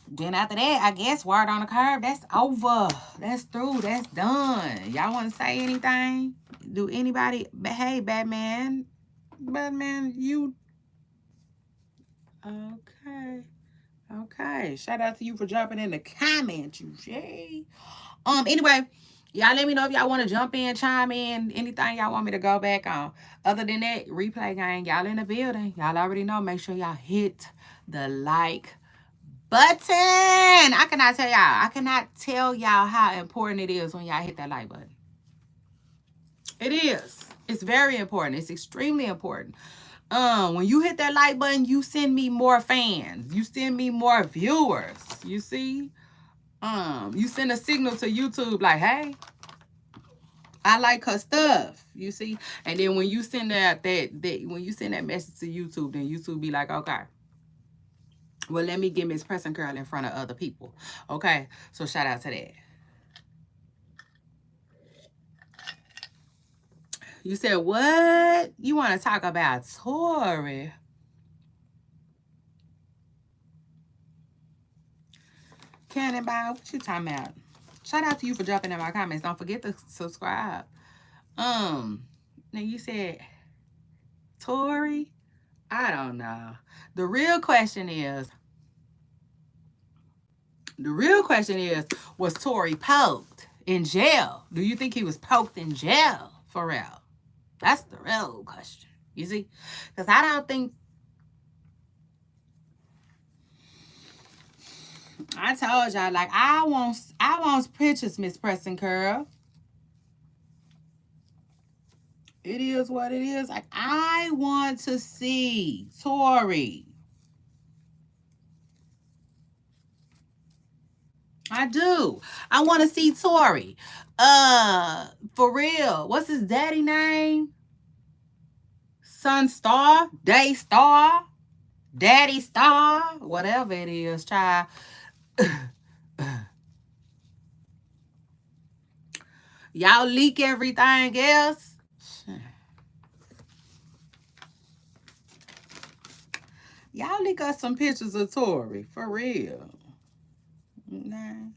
Then after that, I guess Word on the Curve, that's over. That's through. That's done. Y'all want to say anything? Do anybody? Hey, Batman. Batman, you. Okay. Okay. Shout out to you for jumping in the comments, you Jay. Anyway, y'all let me know if y'all want to jump in, chime in, anything y'all want me to go back on. Other than that, replay gang, y'all in the building. Y'all already know. Make sure y'all hit the like button. I cannot tell y'all how important it is when y'all hit that like button. It is. It's very important. It's extremely important. When you hit that like button, you send me more fans. You send me more viewers. You see? You send a signal to YouTube like, hey, I like her stuff. You see? And then when you send that when you send that message to YouTube, then YouTube be like, okay, well, let me get Miss Pressing Girl in front of other people. Okay? So shout out to that. You said what? You want to talk about Tori? Cannonball, what you talking about? Shout out to you for jumping in my comments. Don't forget to subscribe. Now you said Tori? I don't know. The real question is, was Tori poked in jail? Do you think he was poked in jail for real? That's the real question. You see? Because I don't think. I told y'all, like, I want pictures, Miss Preston Curl. It is what it is. Like, I want to see Tori. I do. I want to see Tori. For real. What's his daddy name? Sunstar? Daystar? Daddy Star? Whatever it is, child. Y'all leak everything else. Y'all leak us some pictures of Tori. For real. Nah.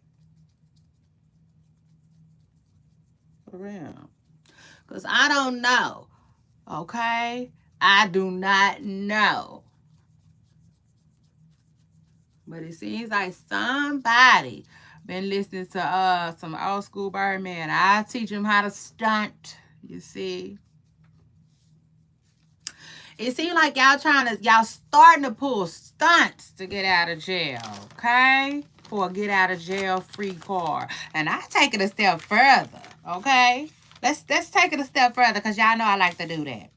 For real. Because I don't know. Okay? I do not know. But it seems like somebody been listening to some old school Birdman. I teach them how to stunt. You see? It seems like y'all starting to pull stunts to get out of jail, okay? For a get out of jail free card. And I take it a step further, okay? Let's take it a step further because y'all know I like to do that.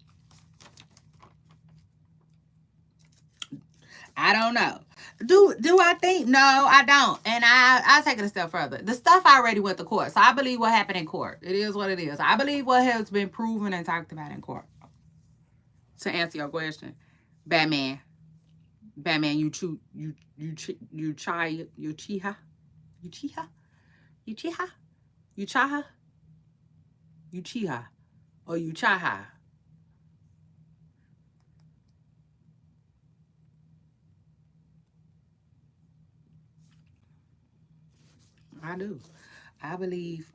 I don't know. Do I think? No, I don't. And I take it a step further. The stuff already went to court. So I believe what happened in court. It is what it is. I believe what has been proven and talked about in court. To answer your question, Batman, you chew, you chai, you chiha, you chiha, you chiha, you chaha, you chiha, or you chaha. I do. I believe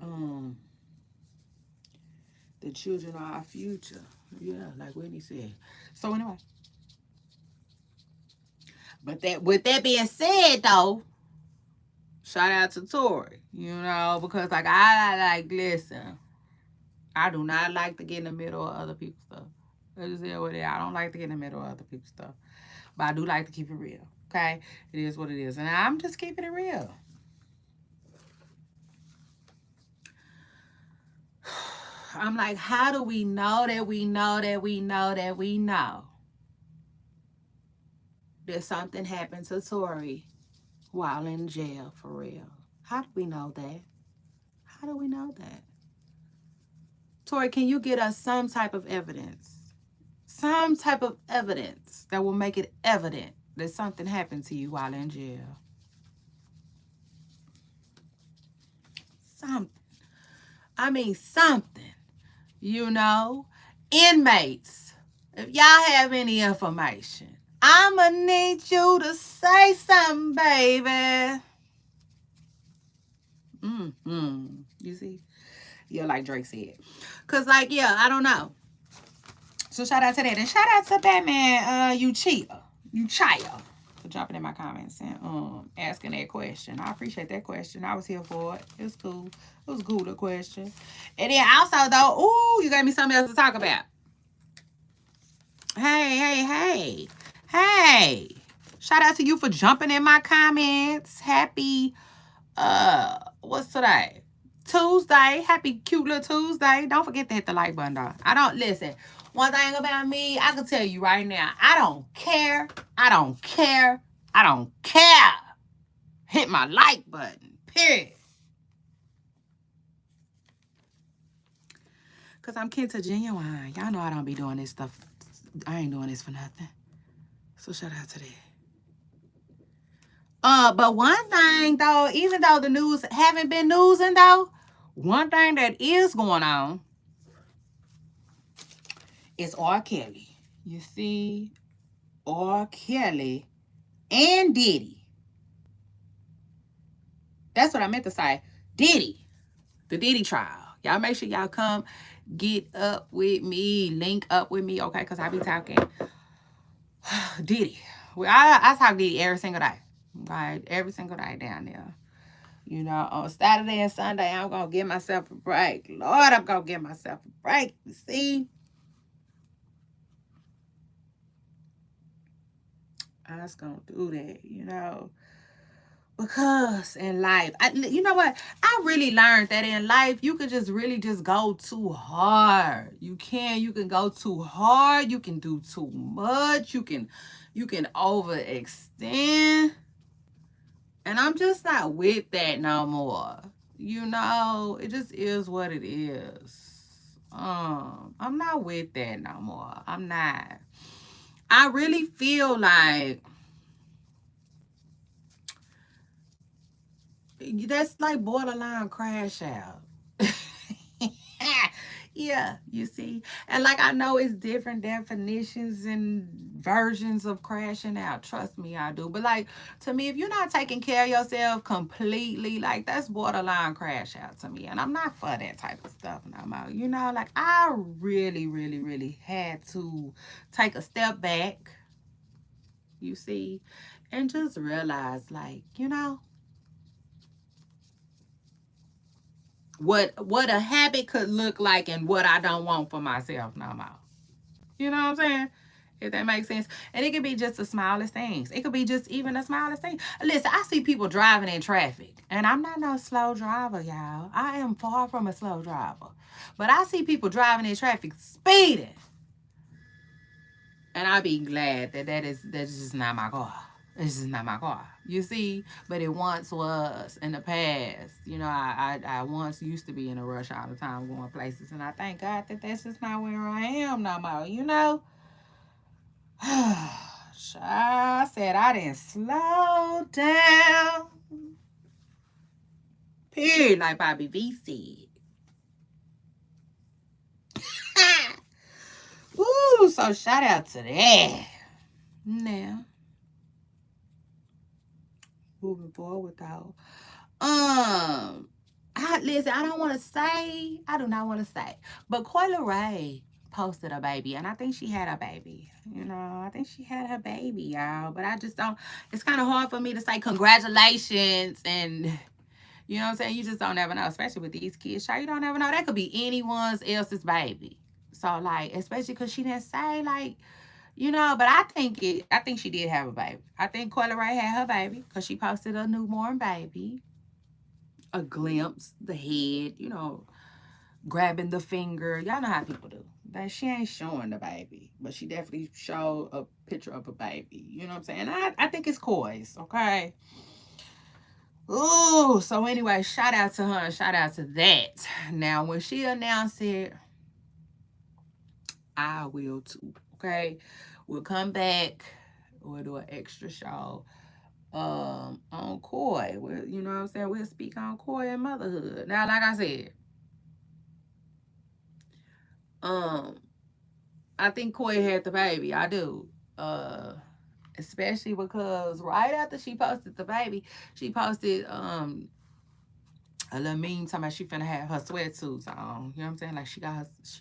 the children are our future. Yeah, like Whitney said. So anyway, but that with that being said though, shout out to Tori, you know, because like I like listen, I do not like to get in the middle of other people's stuff. I just say what it is. I don't like to get in the middle of other people's stuff. But I do like to keep it real. Okay? It is what it is. And I'm just keeping it real. I'm like, how do we know that we know that we know that we know that something happened to Tori while in jail for real? How do we know that? How do we know that? Tori, can you get us some type of evidence? Some type of evidence that will make it evident that something happened to you while in jail. Something. I mean, something. You know, inmates, if y'all have any information, I'ma need you to say something, baby. You see? Yeah, like Drake said. Cause like, yeah, I don't know. So shout out to that. And shout out to Batman, you cheater. You child. For jumping in my comments and asking that question. I appreciate that question. I was here for it. It was cool. It was a cool question. And then also though, ooh, you gave me something else to talk about. Hey. Hey. Shout out to you for jumping in my comments. Happy what's today? Tuesday. Happy cute little Tuesday. Don't forget to hit the like button, dog. I don't listen. One thing about me, I can tell you right now, I don't care. I don't care. I don't care. Hit my like button. Period. Cause I'm Kenta Genuine. Y'all know I don't be doing this stuff. I ain't doing this for nothing. So shout out to that. But one thing though, even though the news haven't been newsing though, one thing that is going on is R. Kelly. You see, R. Kelly and Diddy. That's what I meant to say. Diddy, the Diddy trial. Y'all make sure y'all come get up with me, link up with me, okay? Cause I be talking Diddy. Well, I talk Diddy every single day. Right, every single day down there. You know, on Saturday and Sunday, I'm going to give myself a break. Lord, I'm going to give myself a break. You see? I was going to do that, you know. Because in life, you know what? I really learned that in life, you could just really just go too hard. You can go too hard. You can do too much. You can overextend. And I'm just not with that no more. You know, it just is what it is. I'm not with that no more. I'm not. I really feel like that's like borderline crash out. Yeah, you see. And like I know it's different definitions and versions of crashing out. Trust me, I do. But like to me, if you're not taking care of yourself completely, like that's borderline crash out to me. And I'm not for that type of stuff no more. You know, like I really, really, really had to take a step back, you see, and just realize like, you know, what a habit could look like and what I don't want for myself no more. You know what I'm saying? If that makes sense. And it could be just the smallest things. It could be just even the smallest thing. Listen, I see people driving in traffic. And I'm not no slow driver, y'all. I am far from a slow driver. But I see people driving in traffic speeding. And I be glad that that's just not my car. It's just not my car. You see? But it once was in the past. You know, I once used to be in a rush all the time going places. And I thank God that that's just not where I am no more. You know? I said I didn't slow down. Period, like Bobby V said. Woo, so shout out to that. Now, moving forward though. Listen, I don't want to say, I do not want to say, but Coyle Ray posted a baby, and I think she had a baby. You know, I think she had her baby, y'all. But I just don't. It's kind of hard for me to say congratulations and you know what I'm saying? You just don't ever know, especially with these kids. Sure, you don't ever know. That could be anyone else's baby. So like, especially because she didn't say like, you know. But I think she did have a baby. I think Coyle Ray had her baby because she posted a newborn baby, a glimpse, the head, you know, grabbing the finger. Y'all know how people do. That she ain't showing the baby, but she definitely showed a picture of a baby. You know what I'm saying? I think it's coys, okay? Oh, so anyway, shout out to her. Shout out to that. Now, when she announced it, I will too. Okay, we'll come back. We'll do an extra show on Koi. We'll, you know what I'm saying? We'll speak on Koi and motherhood. Now, like I said, um, I think Koi had the baby. I do. Especially because right after she posted the baby, she posted a little meme talking about she finna have her sweatsuits on. You know what I'm saying? Like she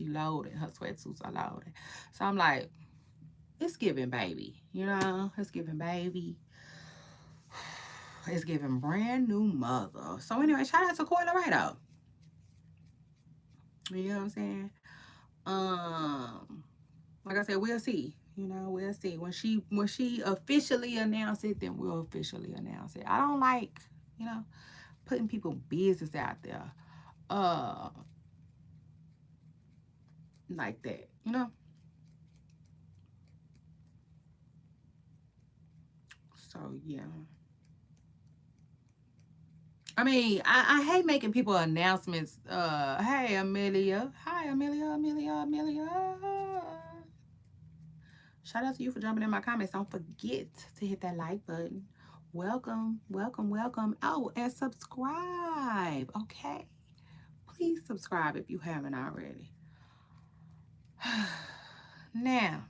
loaded. Her sweatsuits are loaded. So I'm like, it's giving baby. You know? It's giving baby. It's giving brand new mother. So anyway, shout out to Coy Laredo. You know what I'm saying? Like I said, we'll see. You know, we'll see. When she officially announced it, then we'll officially announce it. I don't like, you know, putting people business out there. Uh like that, you know? So yeah. I mean, I hate making people announcements. Hey Amelia. Hi Amelia. Shout out to you for jumping in my comments. Don't forget to hit that like button. Welcome, welcome, welcome. Oh, and subscribe. Okay. Please subscribe if you haven't already. Now,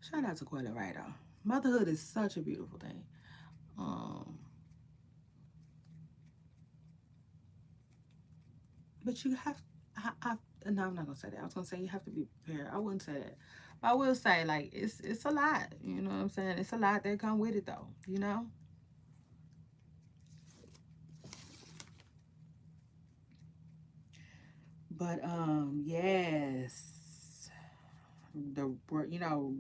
shout out to Quilla Rido. Motherhood is such a beautiful thing. Um, but you have, no, I'm not gonna say that. I was gonna say you have to be prepared. I wouldn't say that. But I will say like it's a lot. You know what I'm saying? It's a lot that come with it though. You know. But yes, the you know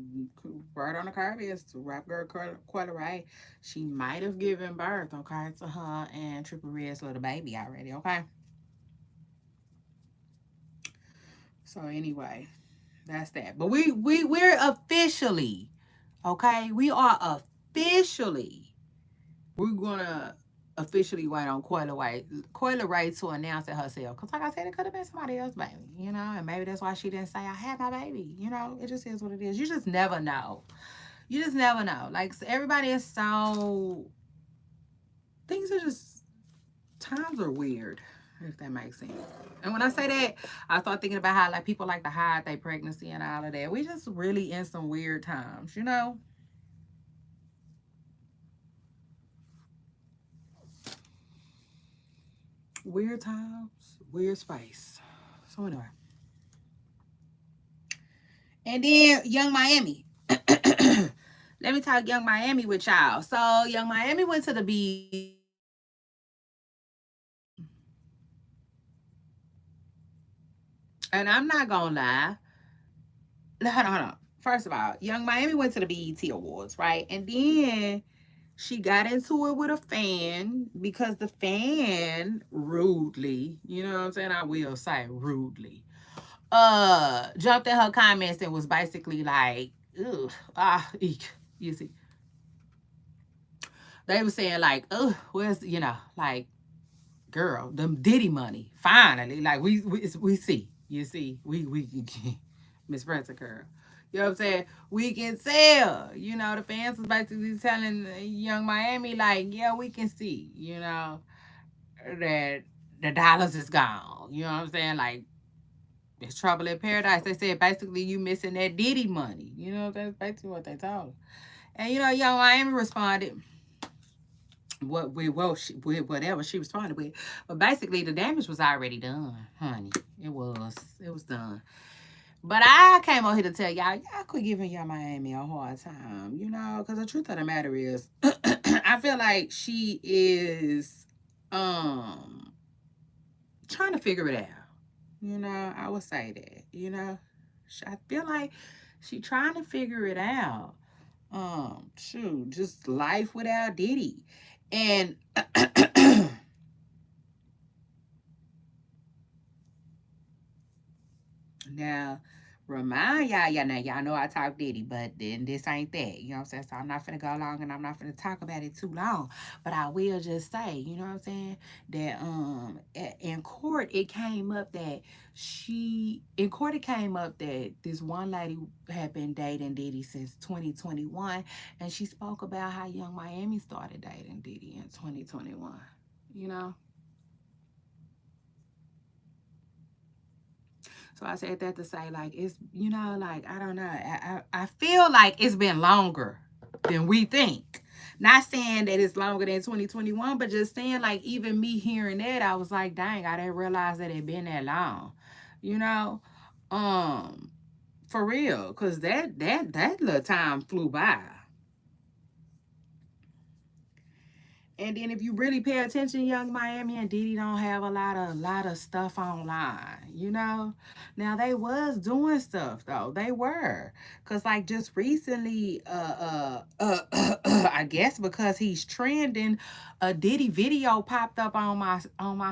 word on the curve is rap girl Quilla Ray. She might have given birth, okay, to her and Triple Red's little baby already. Okay. So anyway, that's that. But we're officially, okay? We are officially, we're gonna officially wait on Coyle Ray to announce it herself. Cause like I said, it could have been somebody else, baby. You know, and maybe that's why she didn't say I had my baby. You know, it just is what it is. You just never know. You just never know. Like everybody is so things are just times are weird. if that makes sense. And when I say that, I start thinking about how like people like to hide their pregnancy and all of that. We just really in some weird times, you know? Weird times, weird space. So anyway. And then Young Miami. Let me talk Young Miami with y'all. So Young Miami went to the BET Awards. And I'm not gonna lie. Hold on. First of all, Young Miami went to the BET Awards, right? And then she got into it with a fan because the fan rudely, you know what I'm saying? I will say rudely, jumped in her comments and was basically like, ugh, eek. You see, they were saying like, ugh, where's, like, girl, them Diddy money, finally, like we see, you see, we Miss Prince girl. You know what I'm saying? We can tell. You know, the fans was basically telling Young Miami, like, yeah, we can see, that the dollars is gone. You know what I'm saying? Like, it's trouble in paradise. They said basically you missing that Diddy money. You know, that's basically what they told her. And Young Miami responded with whatever she responded with. But basically the damage was already done, honey. It was done. But I came on here to tell y'all quit giving Young Miami a hard time, because the truth of the matter is, I feel like she is trying to figure it out. I would say that, I feel like she trying to figure it out. Shoot, just life without Diddy. And now, remind y'all now, y'all know I talk Diddy, but then this ain't that. You know what I'm saying? So I'm not finna go long and I'm not finna talk about it too long. But I will just say, you know what I'm saying? That in court it came up that this one lady had been dating Diddy since 2021, and she spoke about how Young Miami started dating Diddy in 2021. You know? So I said that to say, like, it's, like, I don't know. I feel like it's been longer than we think. Not saying that it's longer than 2021, but just saying, like, even me hearing that, I was like, dang, I didn't realize that it been that long. You know? Um, for real. Cause that little time flew by. And then if you really pay attention, Young Miami and Diddy don't have a lot of stuff online, Now they was doing stuff though. They were. Cause like just recently, I guess because he's trending, a Diddy video popped up on my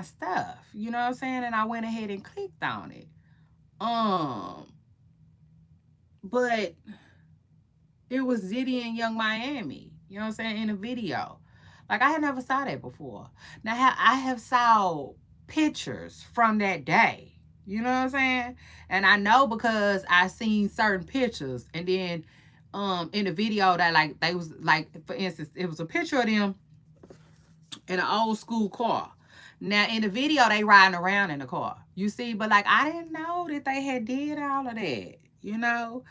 stuff. You know what I'm saying? And I went ahead and clicked on it. Um, but it was Diddy and Young Miami. You know what I'm saying? In a video. Like I had never saw that before. Now I have saw pictures from that day. You know what I'm saying? And I know because I seen certain pictures, and then in the video that like they was like, for instance, it was a picture of them in an old school car. Now in the video they riding around in the car. You see, but like I didn't know that they had did all of that. To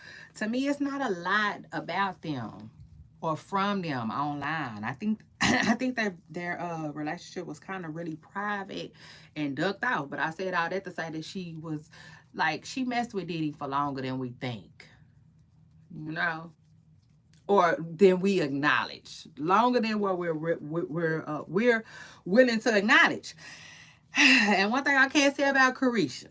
me it's not a lot about them or from them online. I think I think that their relationship was kind of really private and ducked out. But I said all that to say that she was like she messed with Diddy for longer than we think, you know, or than we acknowledge, longer than what we're willing to acknowledge. And one thing I can't say about Carisha,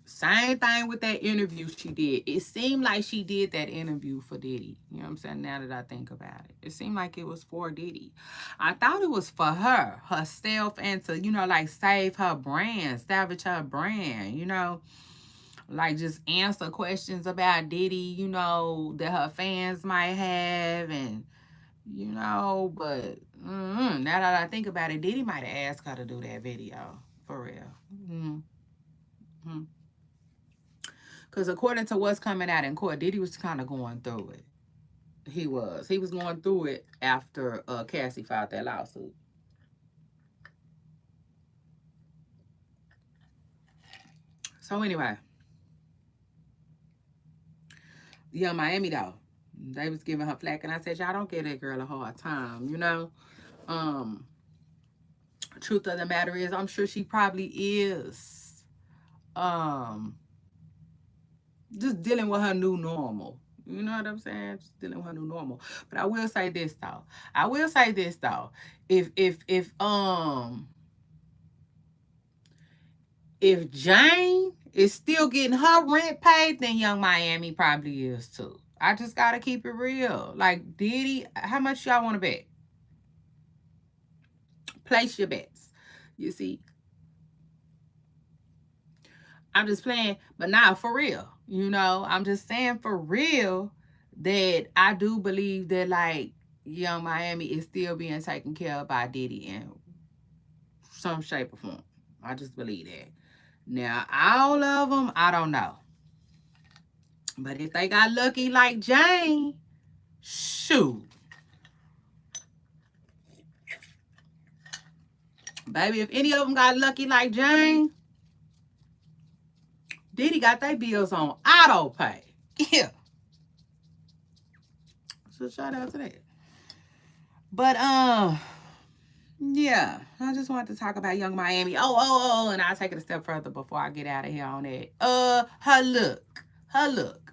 same thing with that interview she did. It seemed like she did that interview for Diddy. You know what I'm saying? Now that I think about it, it seemed like it was for Diddy. I thought it was for her, herself, and to, like save her brand, salvage her brand, like just answer questions about Diddy, that her fans might have, and, but now that I think about it, Diddy might have asked her to do that video, for real. Mm-hmm. Because according to what's coming out in court, Diddy was kind of going through it. He was. He was going through it after Cassie filed that lawsuit. So anyway, Young Miami though, they was giving her flack, and I said, y'all don't give that girl a hard time, you know. Um, Truth of the matter is, I'm sure she probably is. Um, just dealing with her new normal. You know what I'm saying? Just dealing with her new normal. But I will say this though. I will say this though. If Jane is still getting her rent paid, then Young Miami probably is too. I just gotta keep it real. Like Diddy, how much y'all want to bet? Place your bets. You see, I'm just playing, but not for real. You know, I'm just saying for real that I do believe that like Young Miami is still being taken care of by Diddy in some shape or form. I just believe that. Now, all of them, I don't know. But if they got lucky like Jane, shoot. Baby, if any of them got lucky like Jane, Diddy got their bills on auto pay. Yeah. So shout out to that. But yeah, I just wanted to talk about Young Miami. Oh, and I'll take it a step further before I get out of here on that. Her look. Her look.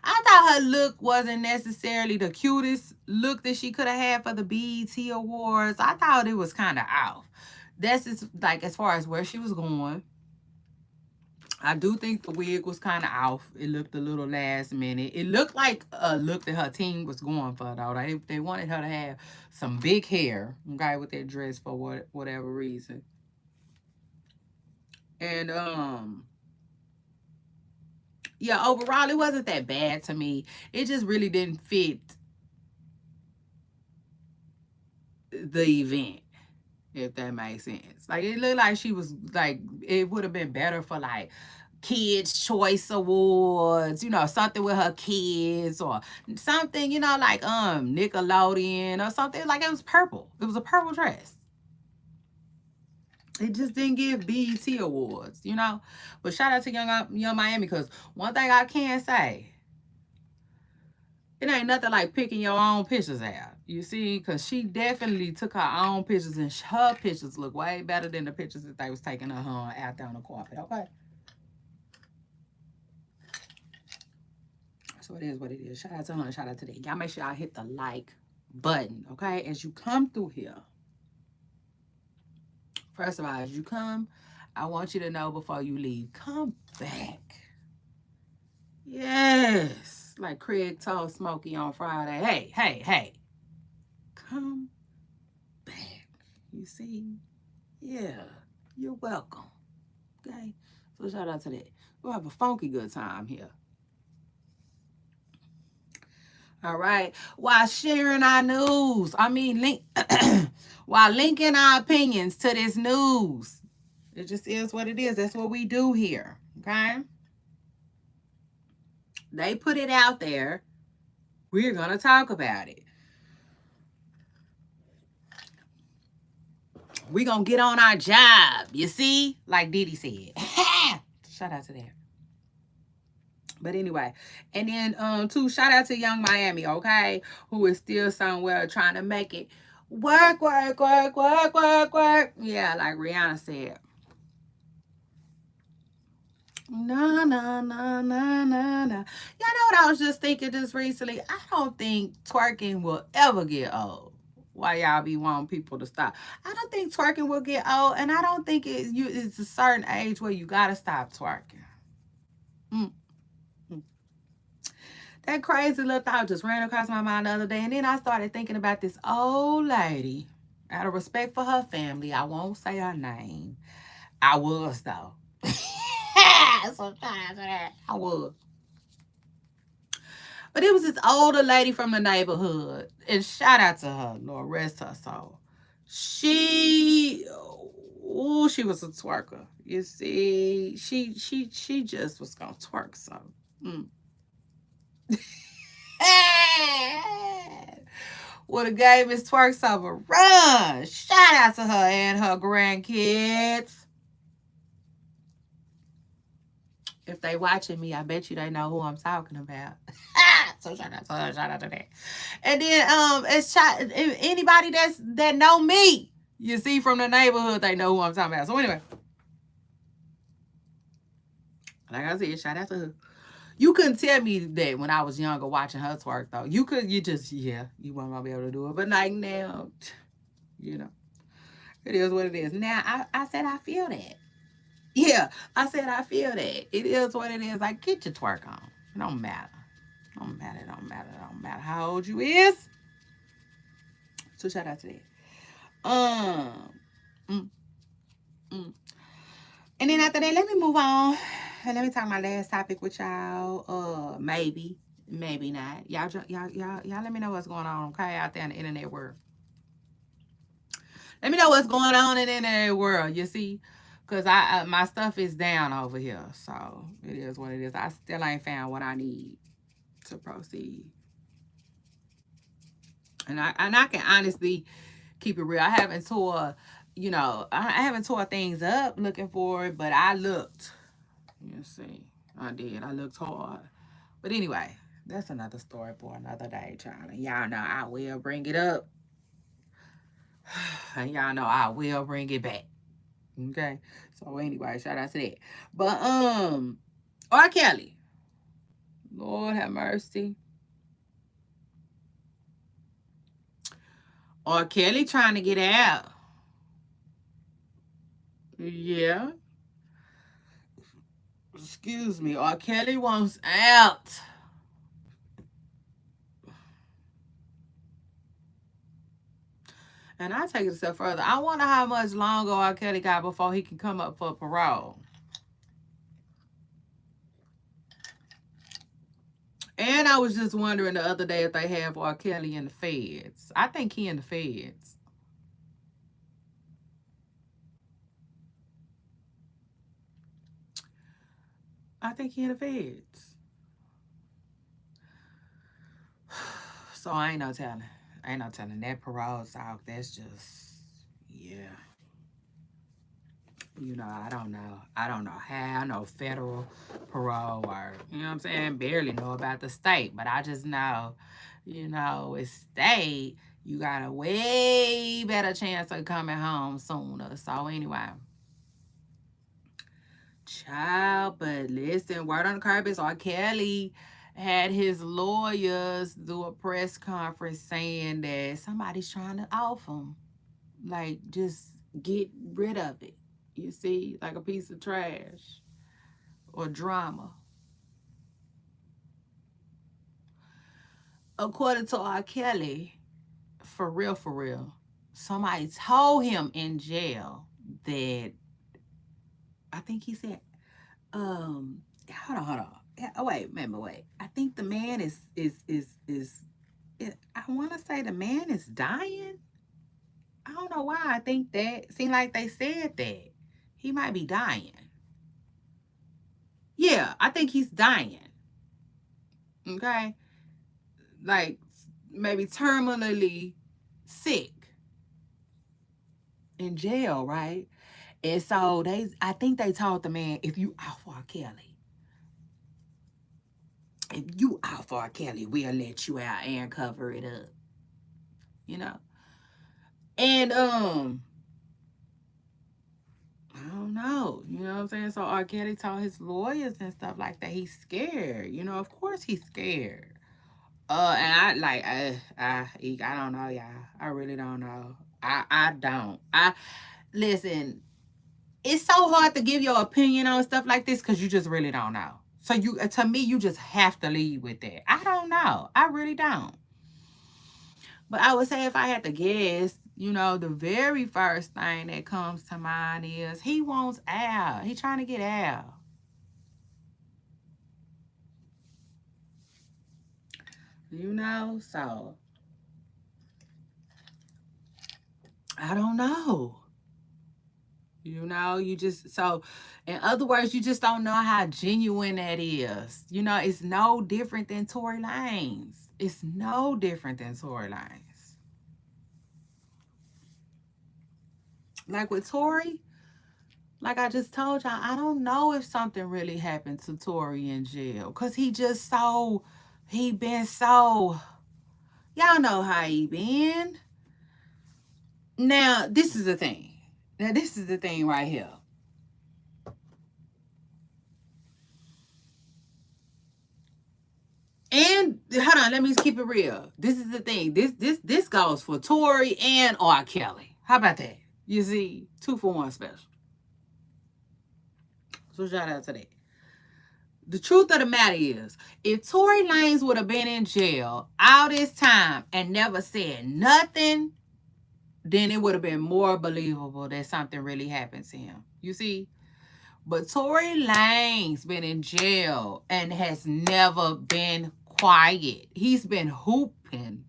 I thought her look wasn't necessarily the cutest look that she could have had for the BET Awards. I thought it was kind of off. That's just like as far as where she was going. I do think the wig was kind of off. It looked a little last minute. It looked like a look that her team was going for, though. They wanted her to have some big hair, okay, with that dress for whatever reason. And yeah, overall it wasn't that bad to me. It just really didn't fit the event, if that makes sense. Like it looked like she was like it would have been better for like Kids Choice Awards, you know, something with her kids or something, you know, like Nickelodeon or something. Like it was purple. It was a purple dress. It just didn't give BET Awards, you know. But shout out to Young Miami, because one thing I can say, it ain't nothing like picking your own pictures out. You see, because she definitely took her own pictures, and her pictures look way better than the pictures that they was taking of her out there on the carpet. Okay. So it is what it is. Shout out to her. Shout out to that. Y'all make sure y'all hit the like button, okay? As you come through here. First of all, as you come, I want you to know before you leave, come back. Yes. Like Craig told Smokey on Friday. Hey. Come back. You see? Yeah. You're welcome. Okay? So shout out to that. We'll have a funky good time here. All right. While sharing our news, while linking our opinions to this news. It just is what it is. That's what we do here. Okay. They put it out there. We're going to talk about it. We're going to get on our job. You see? Like Diddy said. Shout out to that. But anyway, and then too, shout out to Young Miami, okay, who is still somewhere trying to make it work. Yeah, like Rihanna said. No. Y'all know what I was just thinking just recently? I don't think twerking will ever get old. Why y'all be wanting people to stop? I don't think twerking will get old, and I don't think it's a certain age where you gotta stop twerking. Mm. That crazy little thought just ran across my mind the other day. And then I started thinking about this old lady. Out of respect for her family, I won't say her name. I was, though. Sometimes I was. But it was this older lady from the neighborhood. And shout out to her, Lord rest her soul. She was a twerker. You see, she just was gonna twerk so. Would have gave Miss Twerks a run. Shout out to her and her grandkids. If they watching me, I bet you they know who I'm talking about. So shout out to that. And then it's anybody that know me. You see from the neighborhood, they know who I'm talking about. So anyway, like I said, shout out to her. You couldn't tell me that when I was younger watching her twerk though. You just you weren't gonna be able to do it. But like now, you know, it is what it is. Now I said I feel that. Yeah, I said I feel that. It is what it is. Like get your twerk on. It don't matter. Don't matter. Don't matter. Don't matter how old you is. So shout out to that. Mm, mm. And then after that, let me move on. And let me talk my last topic with y'all. Maybe, maybe not. Y'all let me know what's going on, okay, out there in the internet world. Let me know what's going on in the internet world, you see? Cause my stuff is down over here. So it is what it is. I still ain't found what I need to proceed. And I can honestly keep it real. I haven't tore, I haven't tore things up looking for it, but I looked. You see, I did. I looked hard. But anyway, that's another story for another day, child. And y'all know I will bring it up. And y'all know I will bring it back. Okay. So anyway, shout out to that. But R. Kelly. Lord have mercy. R. Kelly trying to get out. Yeah. Excuse me. R. Kelly wants out. And I take it a step further. I wonder how much longer R. Kelly got before he can come up for parole. And I was just wondering the other day if they have R. Kelly in the feds. I think he in the feds. I think he in the feds. So I ain't no telling. Ain't no telling. That parole talk, that's just, yeah. I don't know. I don't know how. I know federal parole or, you know what I'm saying? Barely know about the state. But I just know, with state, you got a way better chance of coming home sooner. So anyway. Child, but listen, word on the curb is R. Kelly had his lawyers do a press conference saying that somebody's trying to off him. Like, just get rid of it. You see, like a piece of trash or drama. According to R. Kelly, for real, somebody told him in jail that I think he said, hold on. Oh wait. I think the man is I want to say the man is dying. I don't know why I think that. Seemed like they said that he might be dying. Yeah, I think he's dying. Okay, like maybe terminally sick in jail, right? And so I think they told the man, if you out for Kelly, we'll let you out and cover it up. You know, and I don't know. You know what I'm saying? So R. Kelly told his lawyers and stuff like that. He's scared. Of course he's scared. And I don't know, y'all. I really don't know. I don't. Listen. It's so hard to give your opinion on stuff like this because you just really don't know. So to me, you just have to lead with that. I don't know. I really don't. But I would say if I had to guess, the very first thing that comes to mind is he wants out. He trying to get out. So I don't know. You just, so in other words, you just don't know how genuine that is. It's no different than Tory Lanez. It's no different than Tory Lanez. Like with Tory, Like I just told y'all, I don't know if something really happened to Tory in jail. Cause he been so, y'all know how he been. Now, this is the thing. Now, this is the thing right here. And hold on, let me keep it real. This is the thing. This goes for Tory and R. Kelly. How about that? You see, 2-for-1 special. So shout out to that. The truth of the matter is, if Tory Lanez would have been in jail all this time and never said nothing, then it would have been more believable that something really happened to him. You see? But Tory Lanez been in jail and has never been quiet. He's been hooping.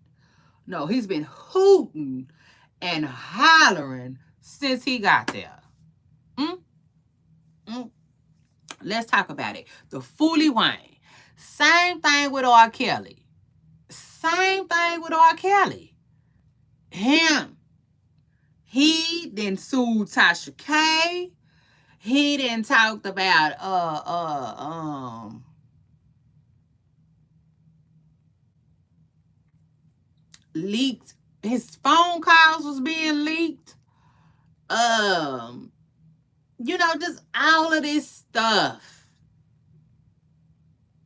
No, he's been hooting and hollering since he got there. Mm? Mm. Let's talk about it. The Foolie Wayne. Same thing with R. Kelly. Same thing with R. Kelly. Him. He then sued Tasha K. He then talked about leaked. His phone calls was being leaked. Just all of this stuff.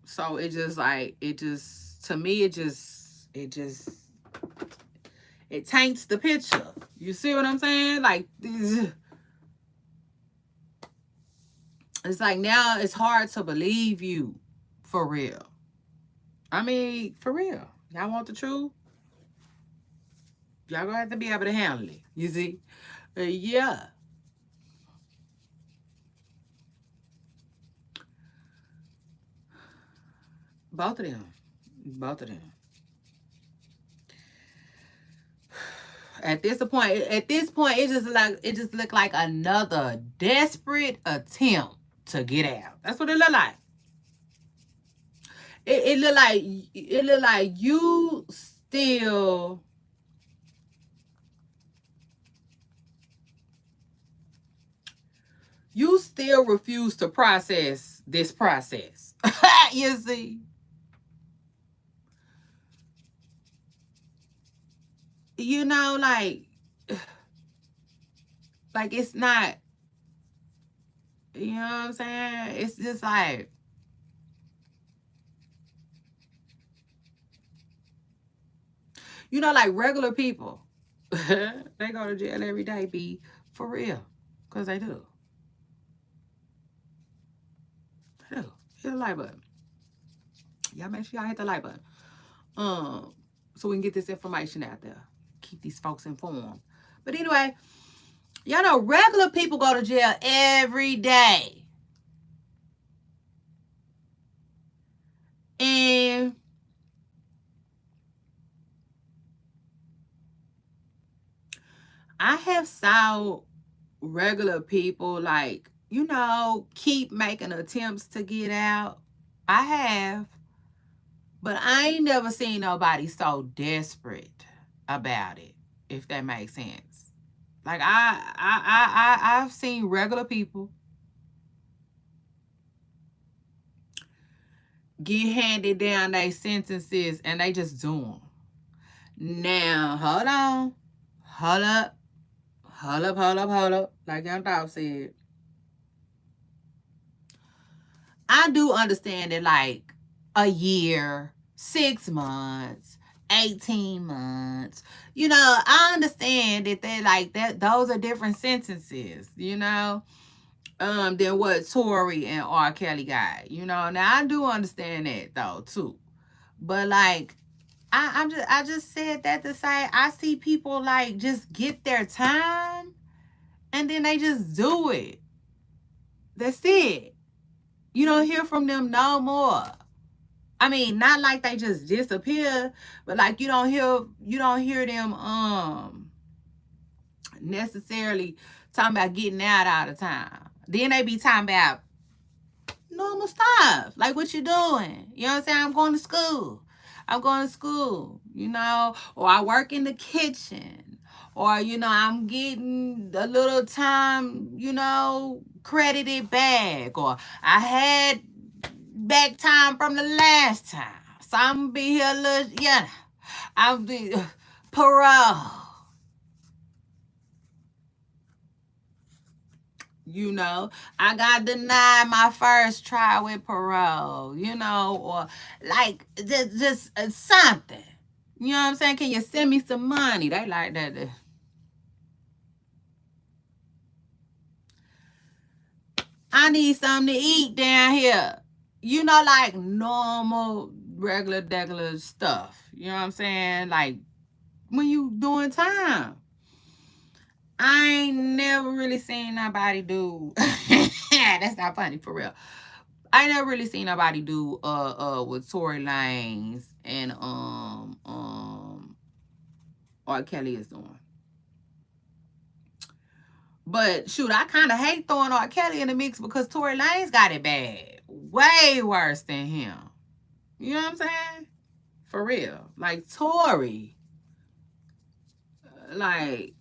So it just to me it taints the picture. You see what I'm saying? Like it's like now it's hard to believe you for real. I mean, for real. Y'all want the truth? Y'all gonna have to be able to handle it. You see? Yeah. Both of them. At this point, it just looked like another desperate attempt to get out. That's what it looked like. It looked like you still refuse to process this process. You see? Like it's not, you know what I'm saying? It's just like, like regular people, they go to jail every day, be for real, because they do. Hit the like button. Y'all make sure y'all hit the like button. So we can get this information out there. Keep these folks informed. But anyway, y'all know regular people go to jail every day. And I have saw regular people keep making attempts to get out. I have. But I ain't never seen nobody so desperate about it, if that makes sense. Like I've seen regular people get handed down their sentences and they just do them. Now, hold on. Hold up. Like Young Dog said. I do understand that like a year, 6 months, 18 months. I understand that they like that. Those are different sentences, than what Tory and R. Kelly got. Now I do understand that though too. But like I just said that to say I see people like just get their time and then they just do it. That's it. You don't hear from them no more. I mean, not like they just disappear, but like you don't hear them necessarily talking about getting out all the time. Then they be talking about normal stuff. Like what you doing? You know what I'm saying? I'm going to school, or I work in the kitchen. Or, I'm getting a little time, credited back, or I had back time from the last time. So I'm gonna be here a little, yeah. I'll be parole. You know, I got denied my first try with parole, you know, or like just something. You know what I'm saying? Can you send me some money? They like that. I need something to eat down here. You know, like normal, regular stuff. You know what I'm saying? Like when you doing time. I ain't never really seen nobody do. That's not funny for real. I never really seen nobody do with Tory Lanez and R. Kelly is doing. But shoot, I kind of hate throwing R. Kelly in the mix because Tory Lanez got it bad, way worse than him. You know what I'm saying? For real, like Tory, like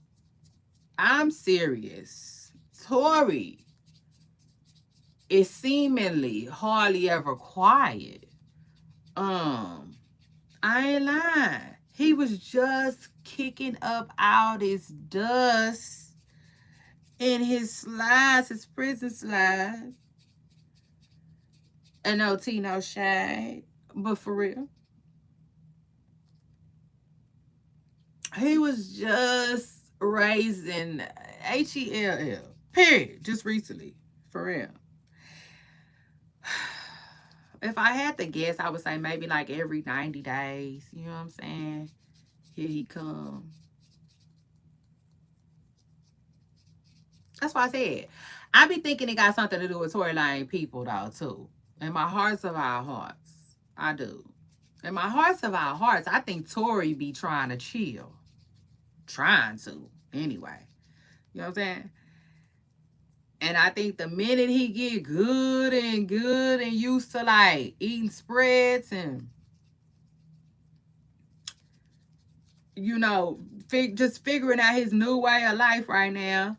I'm serious. Tory is seemingly hardly ever quiet. I ain't lying. He was just kicking up all this dust in his slides, his prison slides. And no tea, no shade. But for real. He was just raising HELL. Period. Just recently. For real. If I had to guess, I would say maybe like every 90 days. You know what I'm saying? Here he come. That's why I said. I be thinking it got something to do with Tory Lane people, though, too. In my hearts of our hearts. I do. In my hearts of our hearts, I think Tory be trying to chill. Trying to, anyway. You know what I'm saying? And I think the minute he get good and used to like eating spreads and, you know, just figuring out his new way of life right now,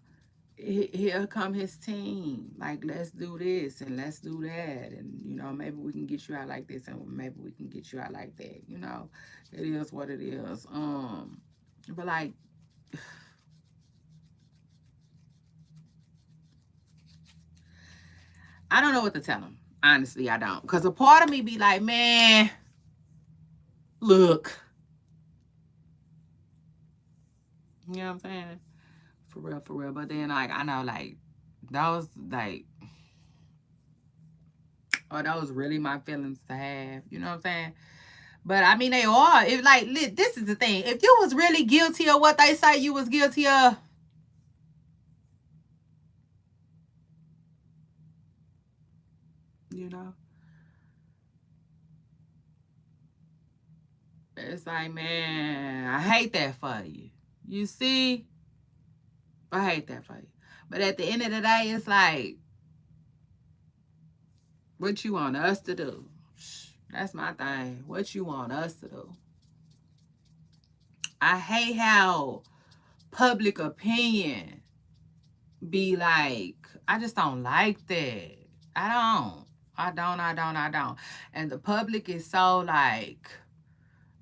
here come his team. Like, let's do this and let's do that. And, you know, maybe we can get you out like this and maybe we can get you out like that. You know, it is what it is. But like, I don't know what to tell him. Honestly, I don't. Because a part of me be like, man, look. You know what I'm saying? For real, for real. But then, like, I know, like, those, like, oh, those really my feelings to have. You know what I'm saying? But, I mean, they are. If, like, this is the thing. If you was really guilty of what they say you was guilty of, you know, it's like, man, I hate that for you. You see? I hate that for you. But at the end of the day, it's like, what you want us to do? That's my thing. What you want us to do? I hate how public opinion be like, I just don't like that. I don't. And the public is so like,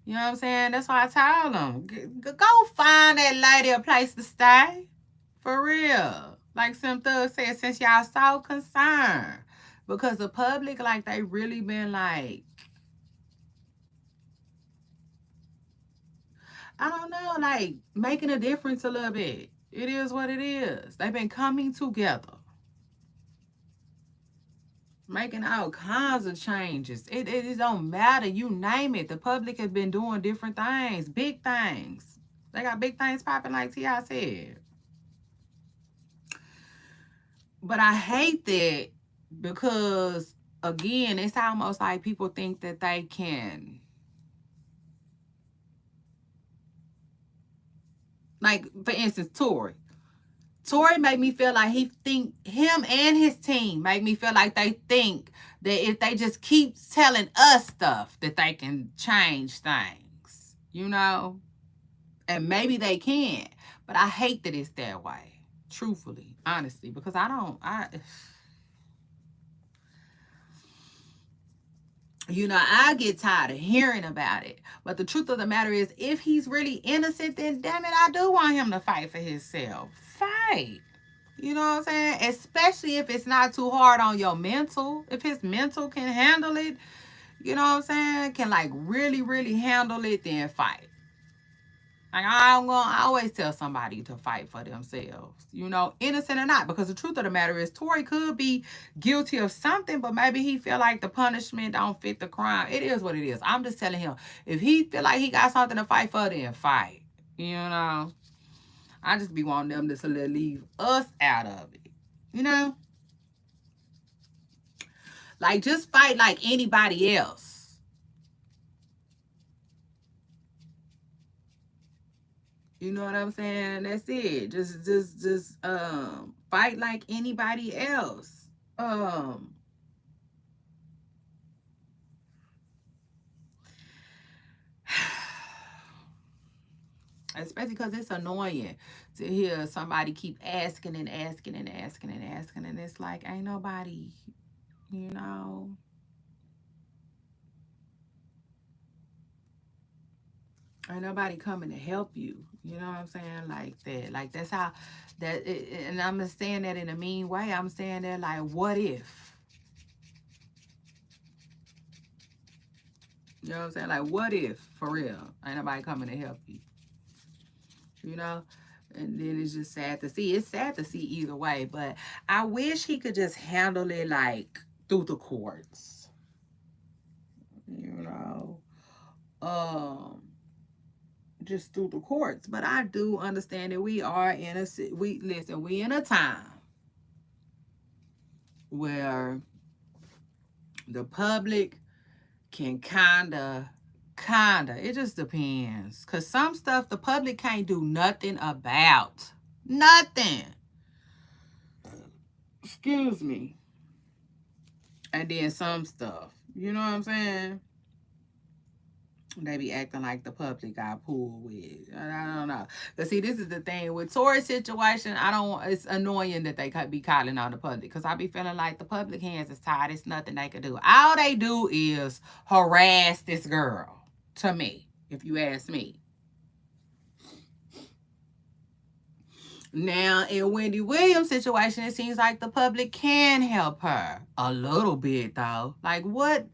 you know what I'm saying? That's why I tell them, go find that lady a place to stay. For real. Like Sim Thug said, since y'all so concerned. Because the public, like, they really been like, I don't know, like, making a difference a little bit. It is what it is. They've been coming together. Making all kinds of changes. It don't matter. You name it. The public has been doing different things. Big things. They got big things popping like T.I. said. But I hate that because, again, it's almost like people think that they can. Like, for instance, Tory. Tory made me feel like him and his team make me feel like they think that if they just keep telling us stuff that they can change things, you know? And maybe they can, but I hate that it's that way. Truthfully, honestly, because I get tired of hearing about it. But the truth of the matter is, if he's really innocent, then damn it, I do want him to fight for himself. Fight. You know what I'm saying? Especially if it's not too hard on your mental. If his mental can handle it, you know what I'm saying? Can like really, really handle it, then fight. Like I always tell somebody to fight for themselves, innocent or not, because the truth of the matter is Tory could be guilty of something, but maybe he feel like the punishment don't fit the crime. It is what it is. I'm just telling him, if he feel like he got something to fight for, then fight. I just be wanting them to leave us out of it. You know, like just fight like anybody else. You know what I'm saying? That's it. Just fight like anybody else. Um Especially because it's annoying to hear somebody keep asking and asking and asking and asking, and it's like ain't nobody, you know. Ain't nobody coming to help you. You know what I'm saying? Like that. Like that's how and I'm not saying that in a mean way. I'm saying that like, what if? You know what I'm saying? Like, what if for real? Ain't nobody coming to help you. You know? And then it's just sad to see. It's sad to see either way, but I wish he could just handle it like through the courts. You know? Um just through the courts. But I do understand that we in a time where the public can kinda, it just depends, because some stuff the public can't do nothing about. Nothing. Excuse me. And then some stuff, you know what I'm saying, they be acting like the public got pulled with. I don't know. But see, this is the thing with Tory's situation. I don't. It's annoying that they could be calling on the public, because I be feeling like the public hands is tied. It's nothing they could do. All they do is harass this girl. To me, if you ask me. Now, in Wendy Williams' situation, it seems like the public can help her a little bit, though. Like what?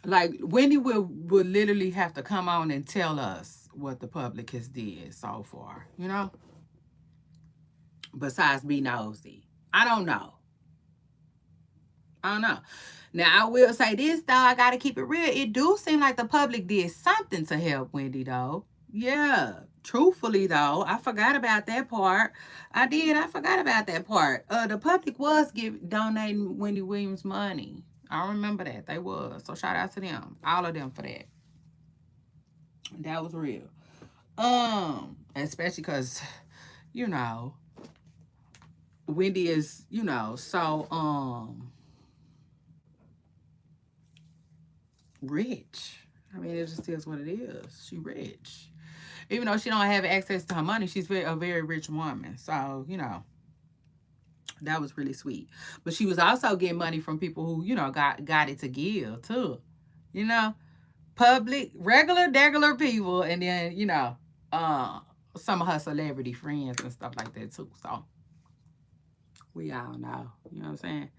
Like Wendy will literally have to come on and tell us what the public has did so far, besides be nosy. I don't know. I don't know. Now I will say this though, I gotta keep it real. It do seem like the public did something to help Wendy though. Yeah. Truthfully though, I forgot about that part. I did. I forgot about that part. The public was donating Wendy Williams money. I remember that. They was. So shout out to them. All of them for that. That was real. Especially because, you know, Wendy is, so rich. I mean, it just is what it is. She rich. Even though she don't have access to her money, she's a very rich woman. So, that was really sweet. But she was also getting money from people who, got it to give too. You know, public, regular people, and then, uh some of her celebrity friends and stuff like that too. So we all know. You know what I'm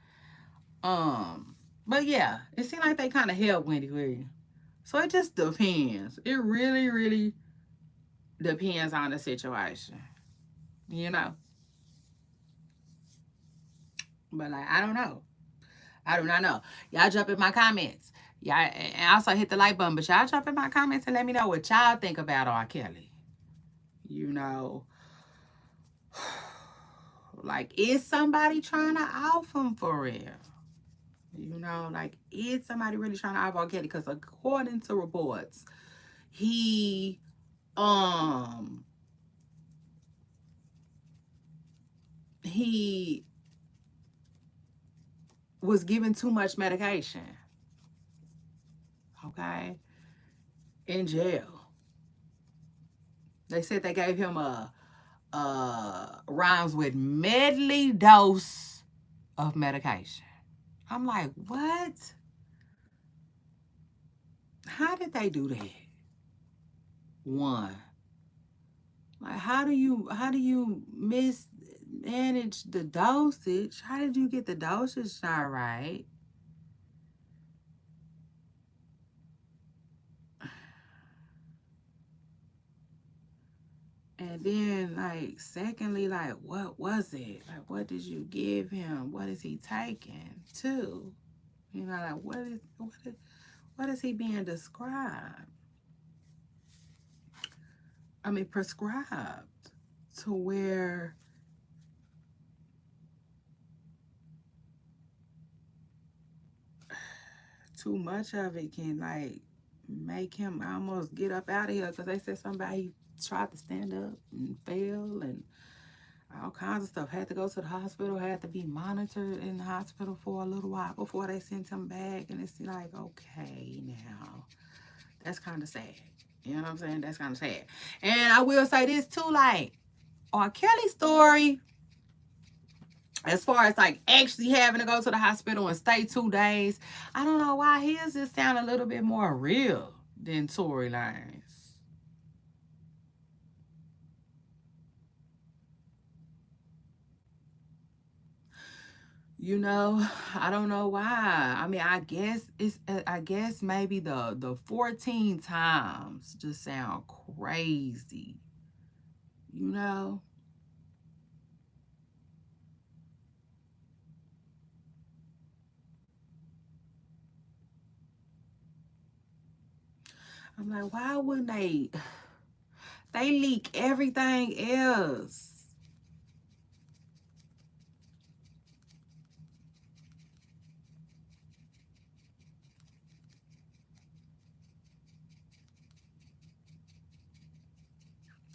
saying? But yeah, it seemed like they kind of helped Wendy Williams. So it just depends. It really, really depends on the situation. You know? But like, I don't know. I do not know. Y'all jump in my comments. Y'all, and also hit the like button. But y'all jump in my comments and let me know what y'all think about R. Kelly. You know, like, is somebody trying to off him for real? Like, is somebody really trying to off R. Kelly? Because according to reports, he he was given too much medication. Okay. in jail. They said they gave him a rhymes with medley dose of medication. I'm like, what? How did they do that? One, like how do you mismanage the dosage? How did you get the dosage not right? And then, like, secondly, like, what was it? Like, what did you give him? What is he taking to? You know, like, what is he being described? I mean, prescribed to where too much of it can, like, make him almost get up out of here, because they said somebody tried to stand up and fail and all kinds of stuff. Had to go to the hospital, had to be monitored in the hospital for a little while before they sent him back. And it's like, okay, now that's kind of sad. You know what I'm saying? That's kind of sad. And I will say this too, like, R. Kelly's story, as far as like actually having to go to the hospital and stay 2 days, I don't know why his just sound a little bit more real than Tory Lanez. You know, I don't know why. I mean, I guess maybe the 14 times just sound crazy. You know? I'm like, why wouldn't they leak everything else?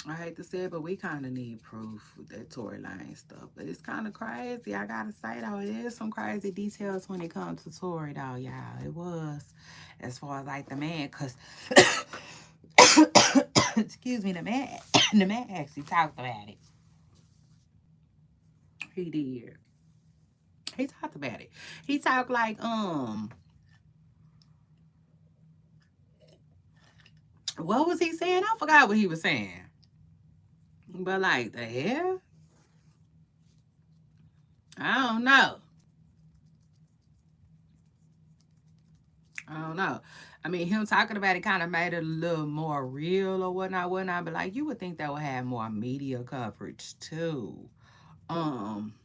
I hate to say it, but we kind of need proof with that Tory Lane stuff. But it's kind of crazy. I gotta say though, it is some crazy details when it comes to Tory though, y'all. It was, as far as like the man, cause excuse me, the man, the man actually talked about it. He did. He talked about it. He talked like what was he saying? I forgot what he was saying. But like the hell, I don't know. I don't know. I mean, him talking about it kind of made it a little more real or whatnot. But like, you would think that would have more media coverage too. Um,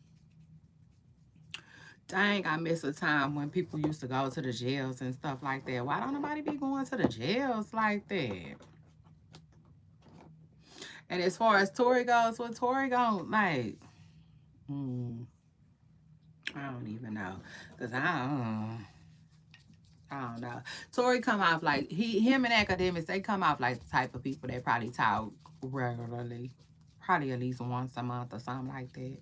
Dang, I miss a time when people used to go to the jails and stuff like that. Why don't nobody be going to the jails like that? And as far as Tory goes, what Tory going like? Mm, I don't even know, cause I don't know. Tory come off like him and Akademiks. They come off like the type of people that probably talk regularly, probably at least once a month or something like that.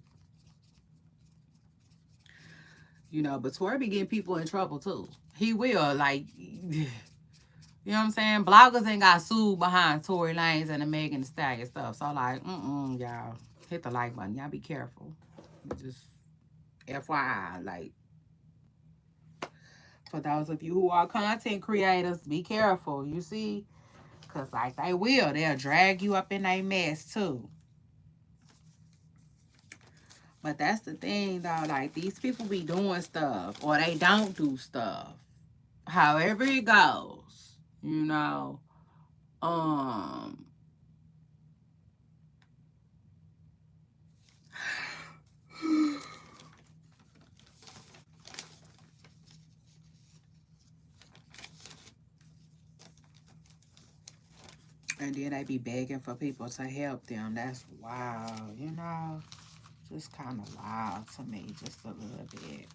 You know, but Tory be getting people in trouble too. He will, like, you know what I'm saying? Bloggers ain't got sued behind Tory Lanez and the Megan Thee Stallion stuff. So like, y'all hit the like button. Y'all be careful. Just FYI, like, for those of you who are content creators, be careful. You see, cause like they'll drag you up in a mess too. But that's the thing though, like these people be doing stuff or they don't do stuff. However it goes, you know. Um and then they be begging for people to help them. That's wild, you know. Just kind of wild to me, just a little bit.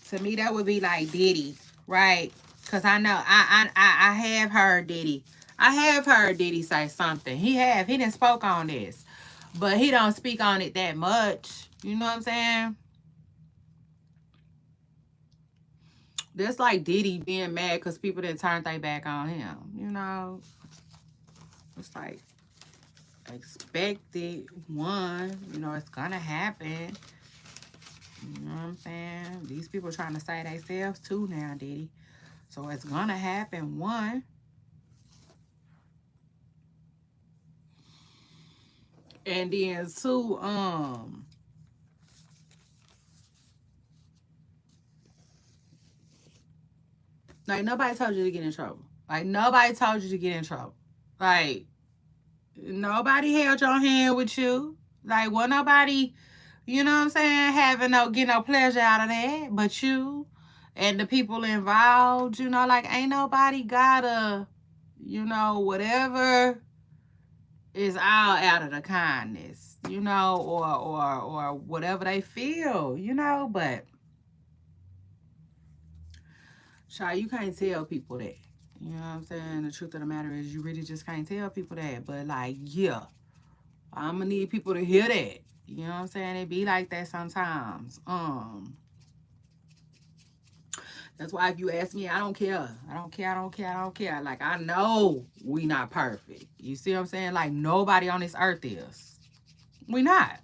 To me, that would be like Diddy, right? Cause I know I have heard Diddy. I have heard Diddy say something. He didn't spoke on this, but he don't speak on it that much. You know what I'm saying? That's like Diddy being mad because people didn't turn their back on him. You know, it's like expected one. You know, it's gonna happen. You know what I'm saying? These people trying to say themselves too now, Diddy. So it's gonna happen one. And then two, like nobody told you to get in trouble. Like nobody told you to get in trouble. Like nobody held your hand with you. Like what nobody, you know what I'm saying, having no get no pleasure out of that, but you and the people involved, you know, like ain't nobody gotta, you know, whatever is all out of the kindness, you know, or whatever they feel, you know, but Shy, you can't tell people that. You know what I'm saying? The truth of the matter is you really just can't tell people that. But like, yeah, I'm gonna need people to hear that. You know what I'm saying? It be like that sometimes. That's why if you ask me, I don't care. I don't care. I don't care. I don't care. Like I know we not perfect. You see what I'm saying? Like nobody on this earth is. We not.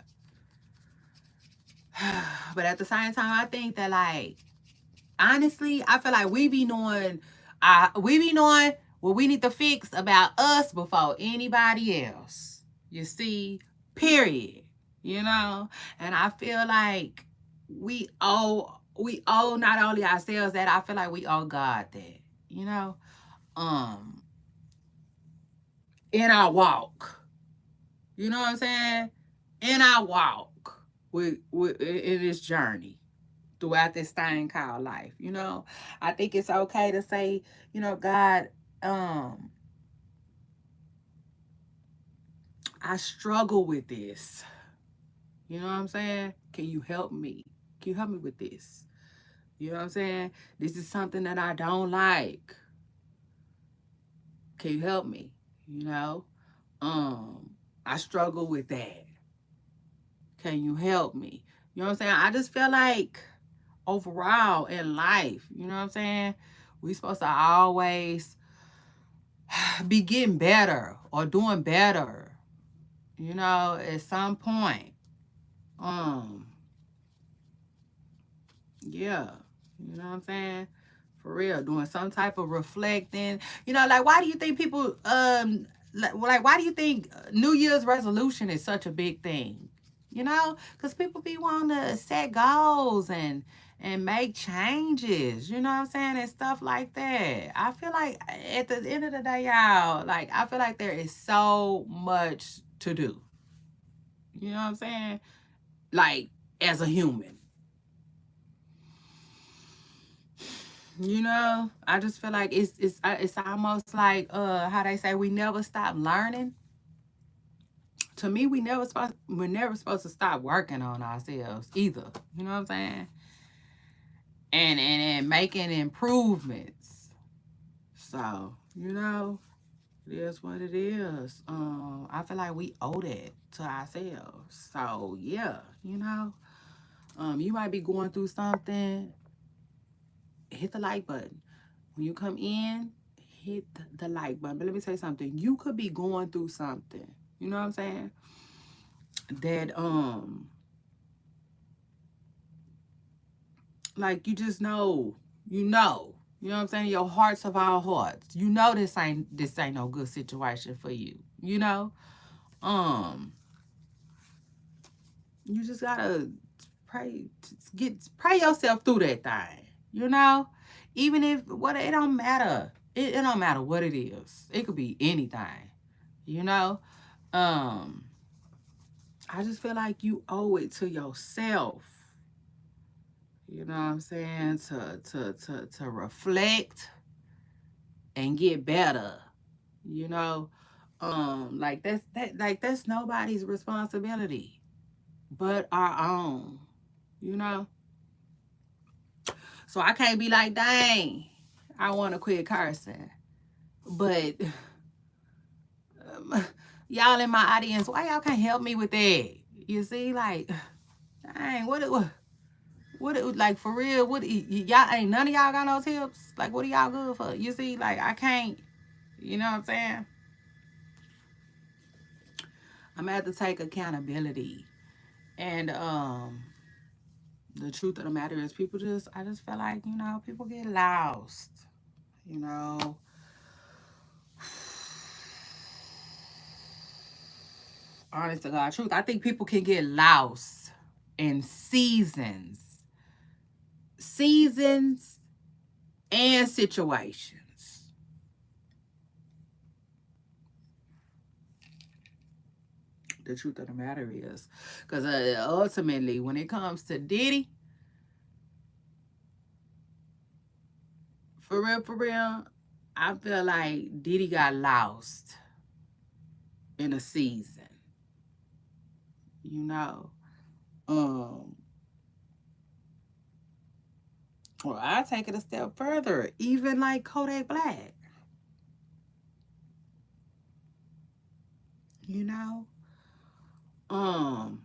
But at the same time, I think that like honestly, I feel like we be knowing what we need to fix about us before anybody else. You see, period. You know? And I feel like we owe not only ourselves that, I feel like we owe God that, you know? Um in our walk. You know what I'm saying? In our walk with in this journey throughout this thing called life. You know, I think it's okay to say, you know, God, um, I struggle with this. You know what I'm saying? Can you help me? Can you help me with this? You know what I'm saying? This is something that I don't like. Can you help me? You know? I struggle with that. Can you help me? You know what I'm saying? I just feel like overall in life, you know what I'm saying? We supposed to always be getting better or doing better, you know, at some point. Um, yeah, you know what I'm saying? For real, doing some type of reflecting. You know, like why do you think people like why do you think New Year's resolution is such a big thing? You know, because people be wanting to set goals and make changes, you know what I'm saying, and stuff like that. I feel like at the end of the day, y'all, like I feel like there is so much to do. You know what I'm saying? Like as a human. You know, I just feel like it's almost like how they say we never stop learning. To me, we're never supposed to stop working on ourselves either. You know what I'm saying? And making improvements. So, you know, it is what it is. I feel like we owe that to ourselves. So yeah, you know. You might be going through something, hit the like button. When you come in, hit the like button. But let me tell you something. You could be going through something. You know what I'm saying? That like you just know, you know. You know what I'm saying? Your hearts of our hearts. You know this ain't no good situation for you. You know? Um, you just gotta pray pray yourself through that thing. You know? Even if what it don't matter. It don't matter what it is. It could be anything. You know? Um, I just feel like you owe it to yourself. You know what I'm saying? To reflect and get better. You know? That's nobody's responsibility but our own. You know? So I can't be like, dang, I want to quit cursing. But y'all in my audience, why y'all can't help me with that? You see, like, dang, like for real, y'all ain't none of y'all got no tips? Like what are y'all good for? You see, like I can't, you know what I'm saying? I'm gonna have to take accountability. And the truth of the matter is I just feel like, people get lost. You know. Honest to God truth. I think people can get lost in seasons. Seasons and situations. The truth of the matter is, because ultimately, when it comes to Diddy, for real, I feel like Diddy got lost in a season. You know, um, well, I take it a step further. Even like Kodak Black, you know, um,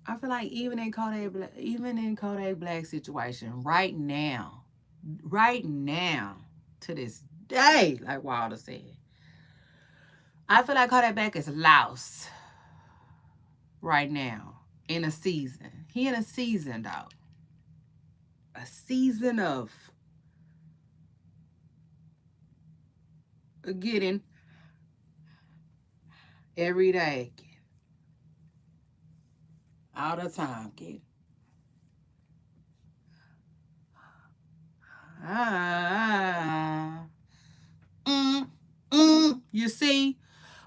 I feel like even in Kodak Black situation right now, to this day, like Wilder said, I feel like Kodak Black is lost right now in a season. He in a season though, a season of getting every day, all the time, getting. Ah, you see,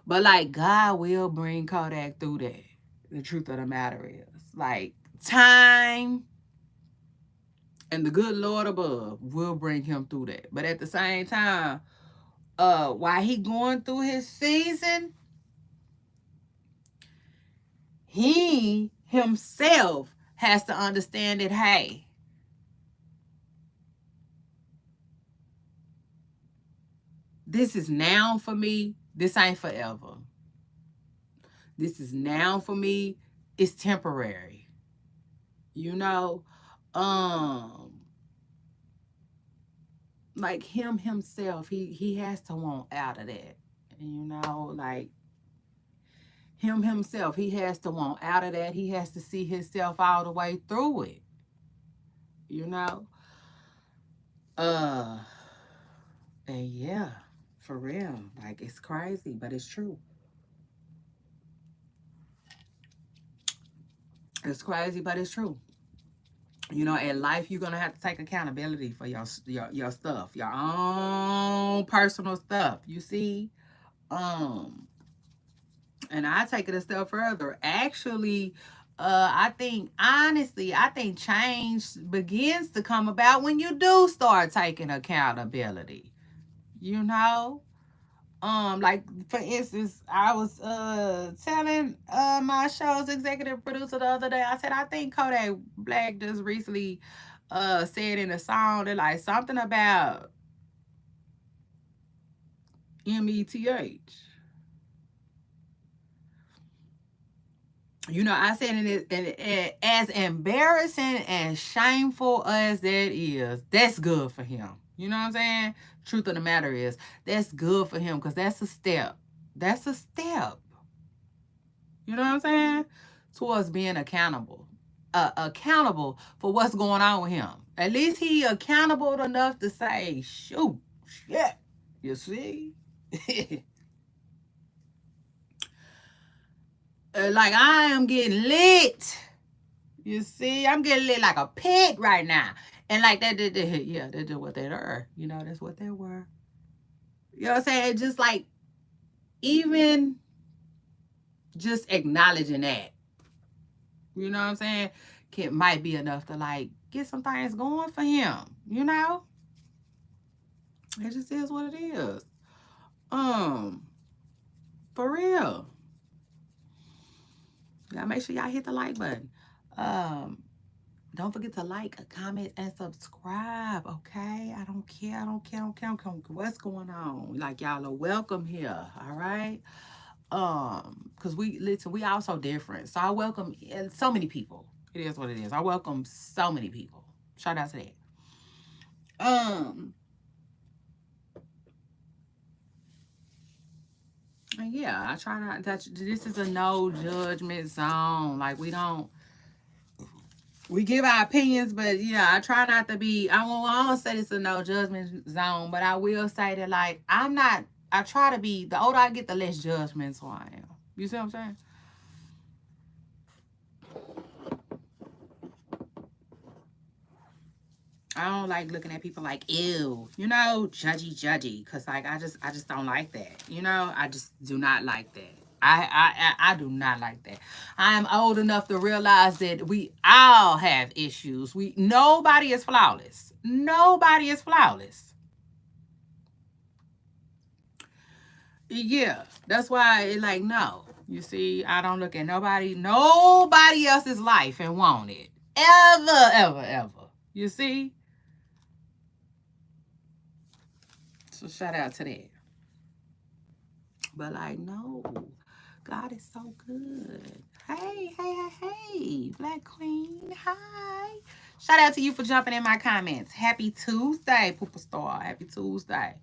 but like God will bring Kodak through that. The truth of the matter is, like time and the good Lord above will bring him through that. But at the same time, while he going through his season, he himself has to understand that, hey, this is now for me. This ain't forever. This is now for me. It's temporary. You know, um, like him himself, he has to want out of that. You know, like him himself, he has to want out of that. He has to see himself all the way through it. You know, uh, and yeah, for real, like it's crazy, but it's true. It's crazy, but it's true. You know, in life, you're gonna have to take accountability for your stuff, your own personal stuff. You see, um, and I take it a step further. Actually, I think honestly, I think change begins to come about when you do start taking accountability. You know, like for instance, I was telling my show's executive producer the other day. I said I think Kodak Black just recently said in a song that like something about METH. You know, I said and as embarrassing and shameful as that is, that's good for him. You know what I'm saying? Truth of the matter is, that's good for him because that's a step. That's a step. You know what I'm saying? Towards being accountable. Accountable for what's going on with him. At least he accountable enough to say, shoot, shit. You see? Like I am getting lit. You see, I'm getting lit like a pig right now. And like yeah, that's what they were. You know, that's what they were. You know what I'm saying? Just like even just acknowledging that. You know what I'm saying? Might be enough to like get some things going for him. You know, it just is what it is. Um, for real. Y'all make sure y'all hit the like button. Um, don't forget to like, comment, and subscribe. Okay, I don't care. I don't care. I don't care. I don't care what's going on. Like y'all are welcome here. All right. Because we all so different. So I welcome so many people. It is what it is. I welcome so many people. Shout out to that. Um, yeah, I try not that this is a no judgment zone. Like we give our opinions, but yeah, I try not to be. I won't say it's a no judgment zone, but I will say that like I'm not. I try to be. The older I get, the less judgmental I am. You see what I'm saying? I don't like looking at people like ew, judgy, cause like I just don't like that. I just do not like that. I do not like that. I am old enough to realize that we all have issues. Nobody is flawless. Nobody is flawless. Yeah, that's why it like no. You see, I don't look at nobody else's life and want it ever, ever, ever. You see, so shout out to that. But like, no, God is so good. Hey, Black Queen. Hi. Shout out to you for jumping in my comments. Happy Tuesday, Pooper Star. Happy Tuesday.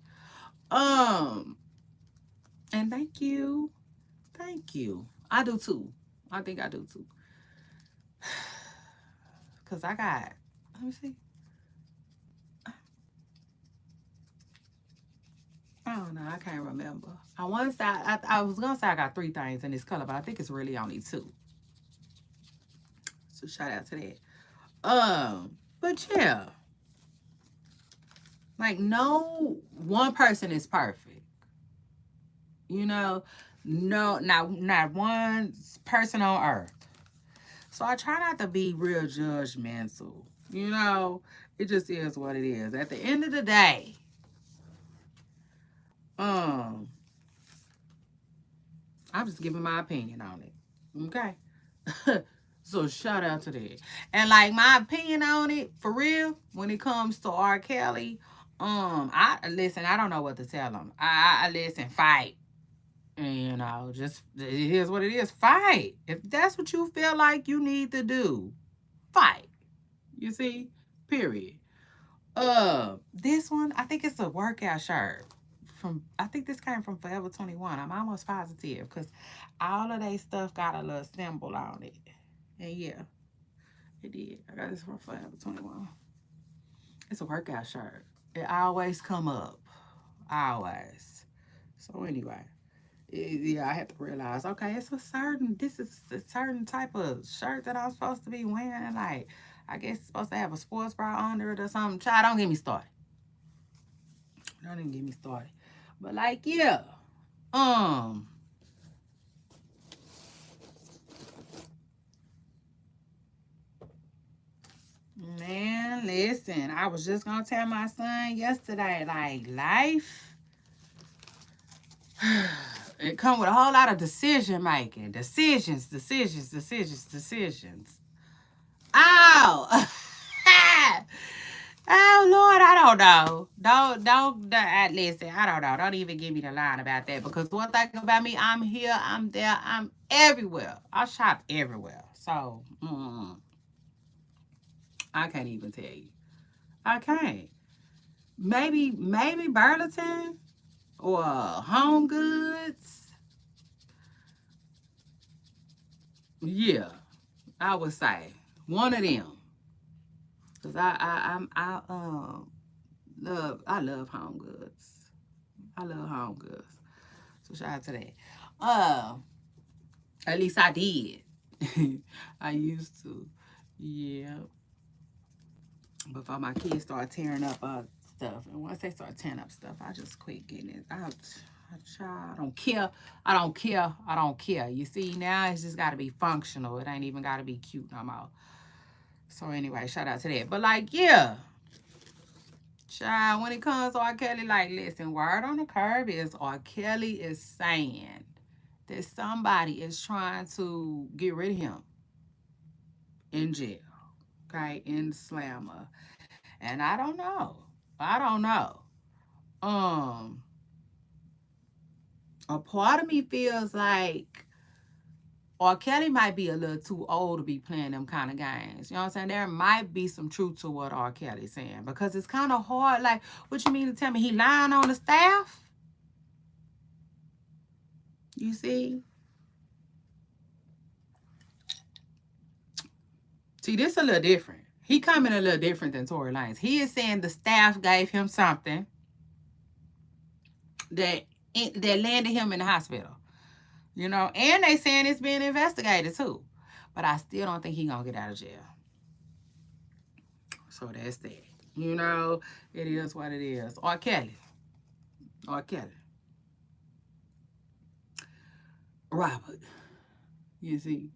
Um, and thank you. Thank you. I do too. I think I do too. Cause let me see. I don't know. I can't remember. I want to say I was gonna say I got 3 things in this color, but I think it's really only 2. So shout out to that. But yeah, like no one person is perfect. You know, no, not one person on earth. So I try not to be real judgmental. It just is what it is. At the end of the day, um, I'm just giving my opinion on it. Okay. So shout out to that. And like my opinion on it, for real, when it comes to R. Kelly, I listen, I don't know what to tell him. I listen, fight. Just it is what it is. Fight. If that's what you feel like you need to do, fight. You see? Period. This one, I think it's a workout shirt. I think this came from Forever 21. I'm almost positive because all of their stuff got a little symbol on it. And yeah, it did. I got this from Forever 21. It's a workout shirt. It always come up. Always. So anyway. Yeah, I had to realize, okay, this is a certain type of shirt that I'm supposed to be wearing. Like, I guess it's supposed to have a sports bra under it or something. Child, don't get me started. Don't even get me started. But like, yeah. Um, Man, listen, I was just gonna tell my son yesterday, like, life, it come with a whole lot of decision making. Decisions. Ow! Oh Lord, I don't know. Don't listen. I don't know. Don't even give me the line about that because one thing about me, I'm here, I'm there, I'm everywhere. I shop everywhere, so I can't even tell you. I can't. Maybe Burlington or Home Goods. Yeah, I would say one of them. Cause I love Home Goods. I love Home Goods. So shout out to that. Uh, at least I did. I used to. Yeah. Before my kids start tearing up stuff, and once they start tearing up stuff, I just quit getting it. I don't care. I don't care. You see, now it's just got to be functional. It ain't even got to be cute no more. So anyway, shout out to that. But like, yeah, child, when it comes to R. Kelly, like, listen, word on the curb is R. Kelly is saying that somebody is trying to get rid of him in jail, okay, in Slammer. And I don't know. I don't know. Um, a part of me feels like R. Kelly might be a little too old to be playing them kind of games. You know what I'm saying? There might be some truth to what R. Kelly's saying because it's kind of hard. Like, what you mean to tell me he lying on the staff? You see? See, this a little different. He coming a little different than Tory Lanez. He is saying the staff gave him something that landed him in the hospital. You know, and they saying it's being investigated too. But I still don't think he gonna get out of jail. So that's that. You know, it is what it is. R. Kelly. R. Kelly. Robert. You see?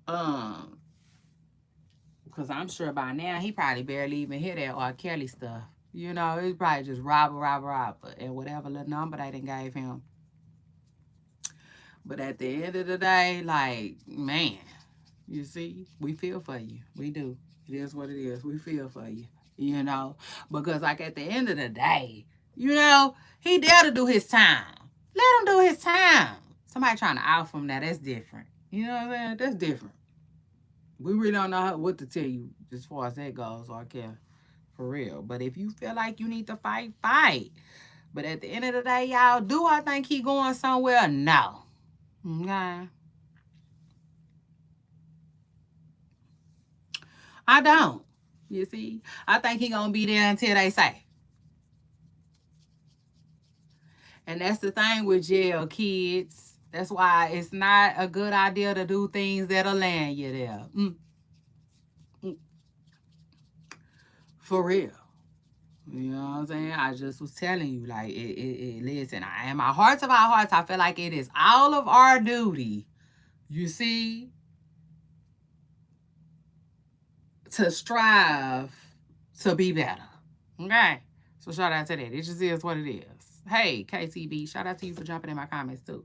Because I'm sure by now he probably barely even hear that R. Kelly stuff. You know, it's probably just Robert, and whatever little number they done gave him. But at the end of the day, like, man, you see, we feel for you. We do. It is what it is. We feel for you. You know, because like at the end of the day, you know, he dare to do his time. Let him do his time. Somebody trying to out from that, that's different. You know what I'm saying? That's different. We really don't know what to tell you as far as that goes, or care for real. But if you feel like you need to fight, fight. But at the end of the day, y'all, do I think he going somewhere? No. Okay. I don't. You see? I think he gonna be there until they say. And that's the thing with jail, kids. That's why it's not a good idea to do things that'll land you there. For real. You know what I'm saying? I just was telling you, like, listen, in my hearts of our hearts, I feel like it is all of our duty, you see, to strive to be better. Okay? So shout out to that. It just is what it is. Hey, KCB, shout out to you for jumping in my comments too.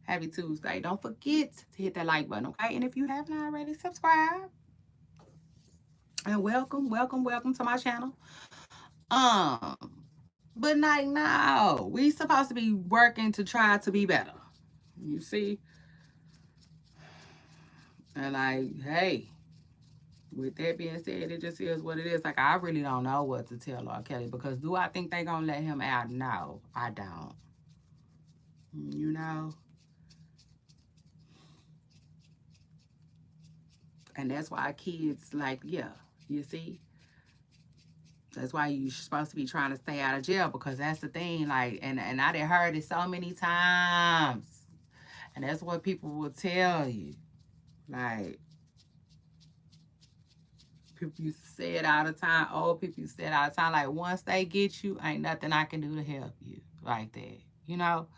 Happy Tuesday. Don't forget to hit that like button, okay? And if you haven't already, subscribe. And welcome to my channel. But like now, we supposed to be working to try to be better. You see? And like, hey, with that being said, it just is what it is. Like, I really don't know what to tell R. Kelly because do I think they gonna let him out? No, I don't. You know? And that's why kids, like, yeah, you see? That's why you're supposed to be trying to stay out of jail because that's the thing. Like, and I done heard it so many times. And that's what people will tell you. Like, people used to say it all the time. Old people used to say it all the time. Like, once they get you, ain't nothing I can do to help you. Like that. You know?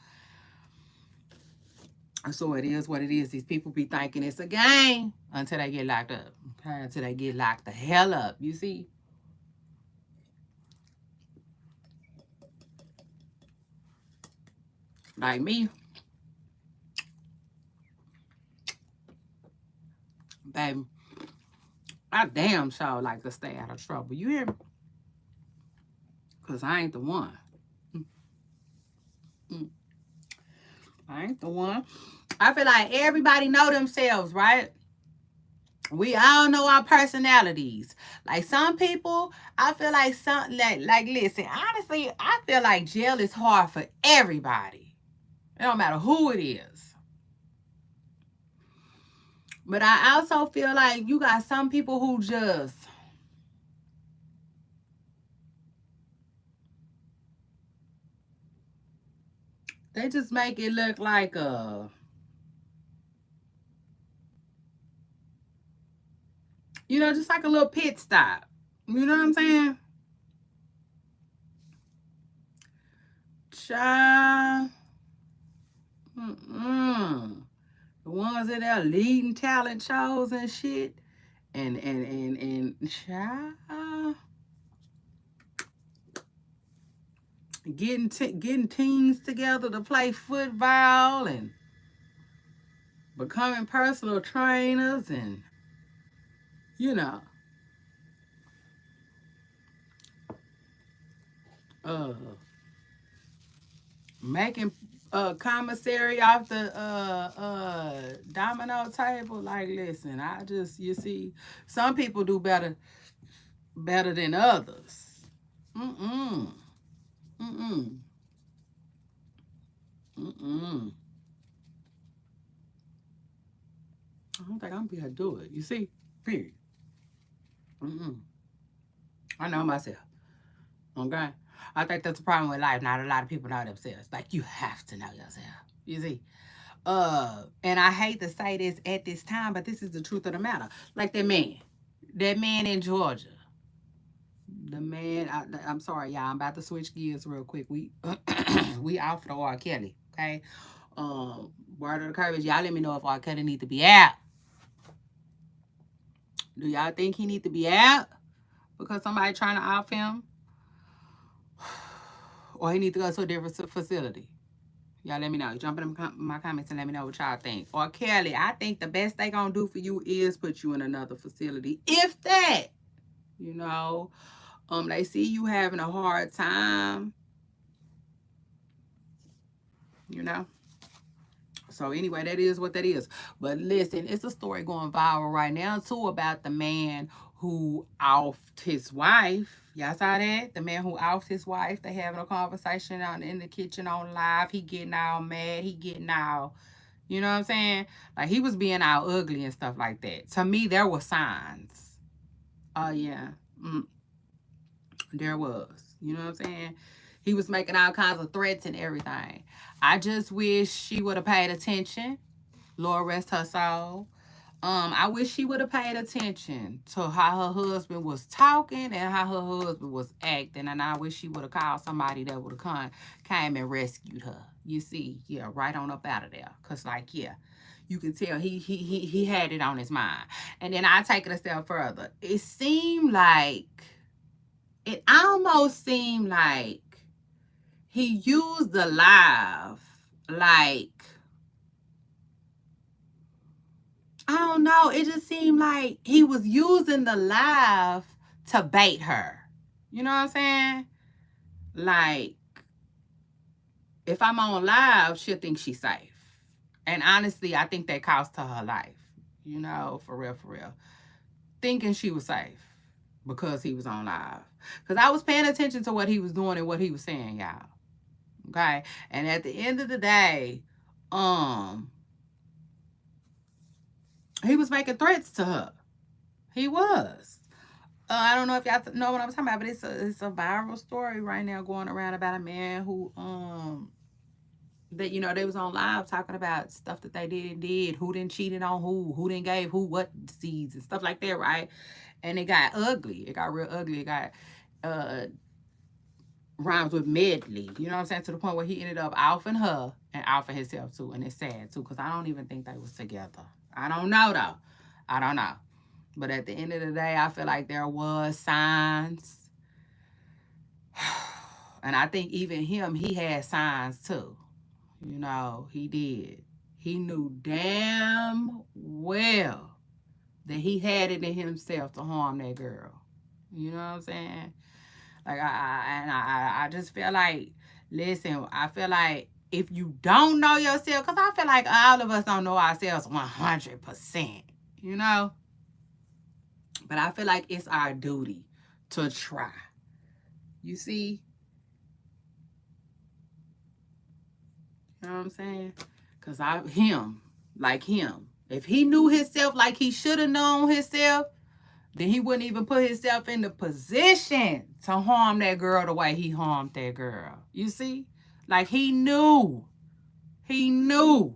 So it is what it is. These people be thinking it's a game until they get locked up. Okay? Until they get locked the hell up. You see? Like me. Baby. I damn sure like to stay out of trouble. You hear me? Because I ain't the one. I ain't the one. I feel like everybody know themselves, right? We all know our personalities. Like some people, I feel like listen, honestly, I feel like jail is hard for everybody. It don't matter who it is. But I also feel like you got some people who just they just make it look like just like a little pit stop. You know what I'm saying? Child. The ones that are leading talent shows and shit. And child. Getting teams together to play football and becoming personal trainers and uh making commissary off the domino table. Like, listen, you see, some people do better than others. Mm-mm. Mm-mm. Mm-mm. I don't think I'm gonna be able to do it. You see? Period. Mm-mm. I know myself. Okay? I think that's the problem with life. Not a lot of people know themselves. Like, you have to know yourself. You see? And I hate to say this at this time, but this is the truth of the matter. Like that man in Georgia, the man. I'm sorry, y'all. I'm about to switch gears real quick. We off the R. Kelly, okay? Word of the courage, y'all. Let me know if R. Kelly need to be out. Do y'all think he need to be out because somebody trying to off him, or he need to go to a different facility? Y'all let me know. Jump in my comments and let me know what y'all think. Or Kelly, I think the best they gonna do for you is put you in another facility. If that, you know, they see you having a hard time, you know. So anyway, that is what that is. But listen, it's a story going viral right now too about the man who offed his wife. Y'all saw that? The man who offed his wife. They having a conversation out in the kitchen on live. He getting all mad. He getting all, you know what I'm saying? Like, he was being all ugly and stuff like that. To me, there were signs. Oh yeah. Mm, there was. You know what I'm saying? He was making all kinds of threats and everything. I just wish she would have paid attention. Lord rest her soul. I wish she would have paid attention to how her husband was talking and how her husband was acting. And I wish she would have called somebody that would have came and rescued her. You see, yeah, right on up out of there. Cause like, yeah, you can tell he had it on his mind. And then I take it a step further. It almost seemed like he used the live like, I don't know. It just seemed like he was using the live to bait her. You know what I'm saying? Like, if I'm on live, she'll think she's safe. And honestly, I think that cost her life. You know, for real, for real. Thinking she was safe because he was on live. Because I was paying attention to what he was doing and what he was saying, y'all. Okay? And at the end of the day, he was making threats to her. He was. I don't know if y'all know what I'm talking about, but it's a viral story right now going around about a man who that, you know, they was on live talking about stuff that they did, who didn't cheated on who didn't gave who what seeds and stuff like that, right? And it got ugly. It got real ugly. It got rhymes with medley. You know what I'm saying? To the point where he ended up offing her and offing himself too, and it's sad too because I don't even think they was together. I don't know though. I don't know. But at the end of the day, I feel like there was signs. And I think even him, he had signs too. You know, he did. He knew damn well that he had it in himself to harm that girl. You know what I'm saying? Like, I just feel like, listen, I feel like if you don't know yourself, because I feel like all of us don't know ourselves 100%, you know? But I feel like it's our duty to try. You see? You know what I'm saying? Because if he knew himself like he should have known himself, then he wouldn't even put himself in the position to harm that girl the way he harmed that girl. You see? Like, he knew. He knew.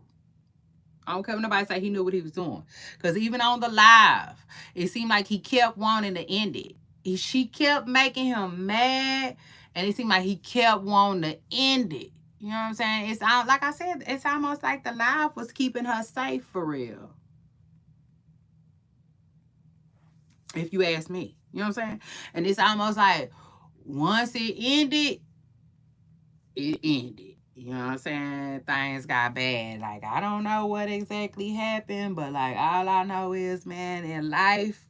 I don't care if nobody say he knew what he was doing. Because even on the live, it seemed like he kept wanting to end it. She kept making him mad, and it seemed like he kept wanting to end it. You know what I'm saying? It's like I said, it's almost like the live was keeping her safe for real. If you ask me. You know what I'm saying? And it's almost like once it ended, it ended. You know what I'm saying? Things got bad. Like, I don't know what exactly happened, but like, all I know is, man, in life,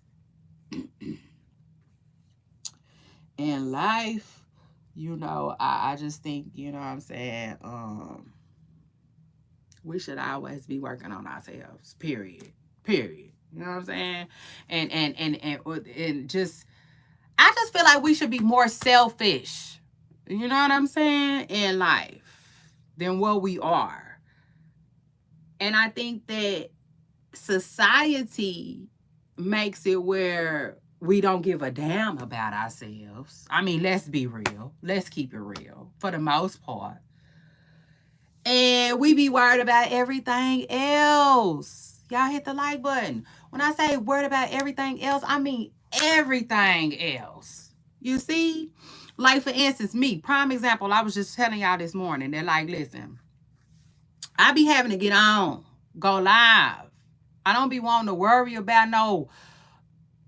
you know, I just think, you know what I'm saying, We should always be working on ourselves. Period. Period. You know what I'm saying? And just I just feel like we should be more selfish. You know what I'm saying? In life than what we are. And I think that society makes it where we don't give a damn about ourselves. I mean, let's be real. Let's keep it real for the most part. And we be worried about everything else. Y'all hit the like button. When I say worried about everything else, I mean everything else. You see? Like, for instance, me, prime example, I was just telling y'all this morning. They're like, listen, I be having to get on, go live. I don't be wanting to worry about no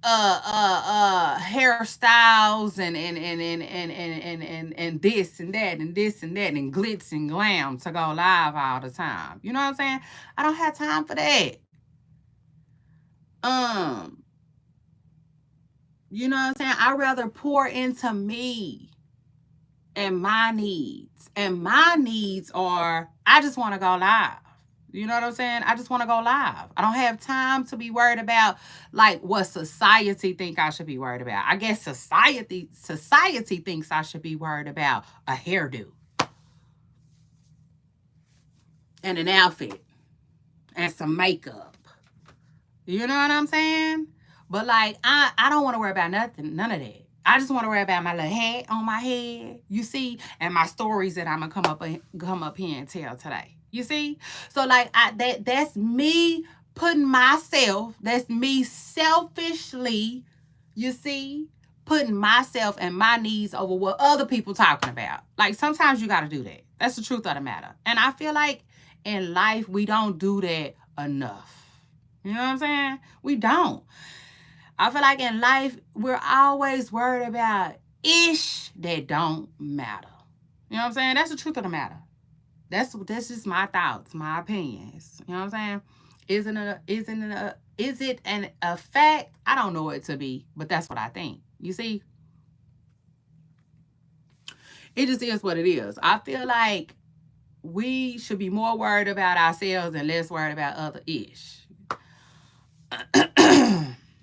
hairstyles and this and that and this and that and glitz and glam to go live all the time. You know what I'm saying? I don't have time for that. Um, you know what I'm saying? I rather pour into me and my needs. And my needs are I just want to go live. You know what I'm saying? I just want to go live. I don't have time to be worried about like what society think I should be worried about. I guess society thinks I should be worried about a hairdo and an outfit and some makeup. You know what I'm saying? But like I don't want to worry about none of that. I just want to worry about my little hat on my head, you see, and my stories that I'm gonna come up here and tell today. You see? So like that's me putting myself, that's me selfishly, you see, putting myself and my needs over what other people talking about. Like sometimes you gotta do that. That's the truth of the matter. And I feel like in life we don't do that enough. You know what I'm saying? We don't. I feel like in life, we're always worried about ish that don't matter. You know what I'm saying? That's the truth of the matter. That's just my thoughts, my opinions. You know what I'm saying? Is it a fact? I don't know it to be, but that's what I think. You see? It just is what it is. I feel like we should be more worried about ourselves and less worried about other ish.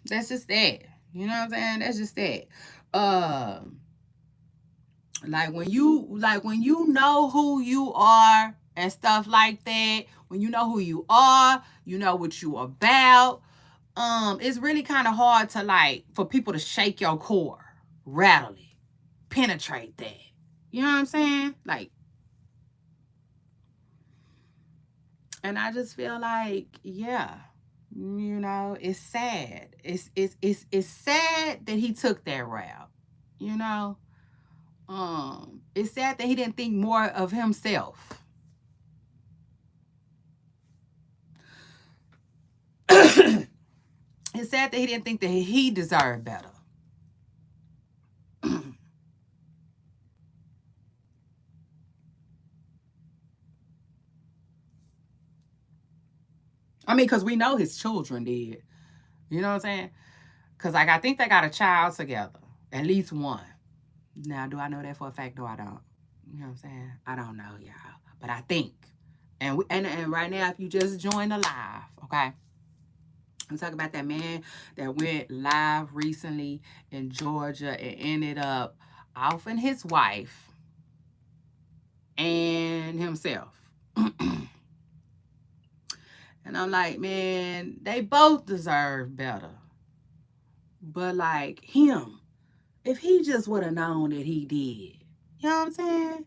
That's just that. You know what I'm saying? That's just that. Like when you know who you are and stuff like that, when you know who you are, you know what you about, it's really kind of hard to like for people to shake your core, rattle it, penetrate that. You know what I'm saying? Like, and I just feel like, yeah, you know, it's sad. It's sad that he took that route. You know, it's sad that he didn't think more of himself. It's sad that he didn't think that he deserved better. I mean, because we know his children did. You know what I'm saying? Because like I think they got a child together, at least one. Now, do I know that for a fact? No, I don't. You know what I'm saying? I don't know, y'all, but I think. And right now, if you just joined the live, okay, I'm talking about that man that went live recently in Georgia and ended up offing his wife and himself. And I'm like, man, they both deserve better. But like him, if he just would have known that he did, you know what I'm saying?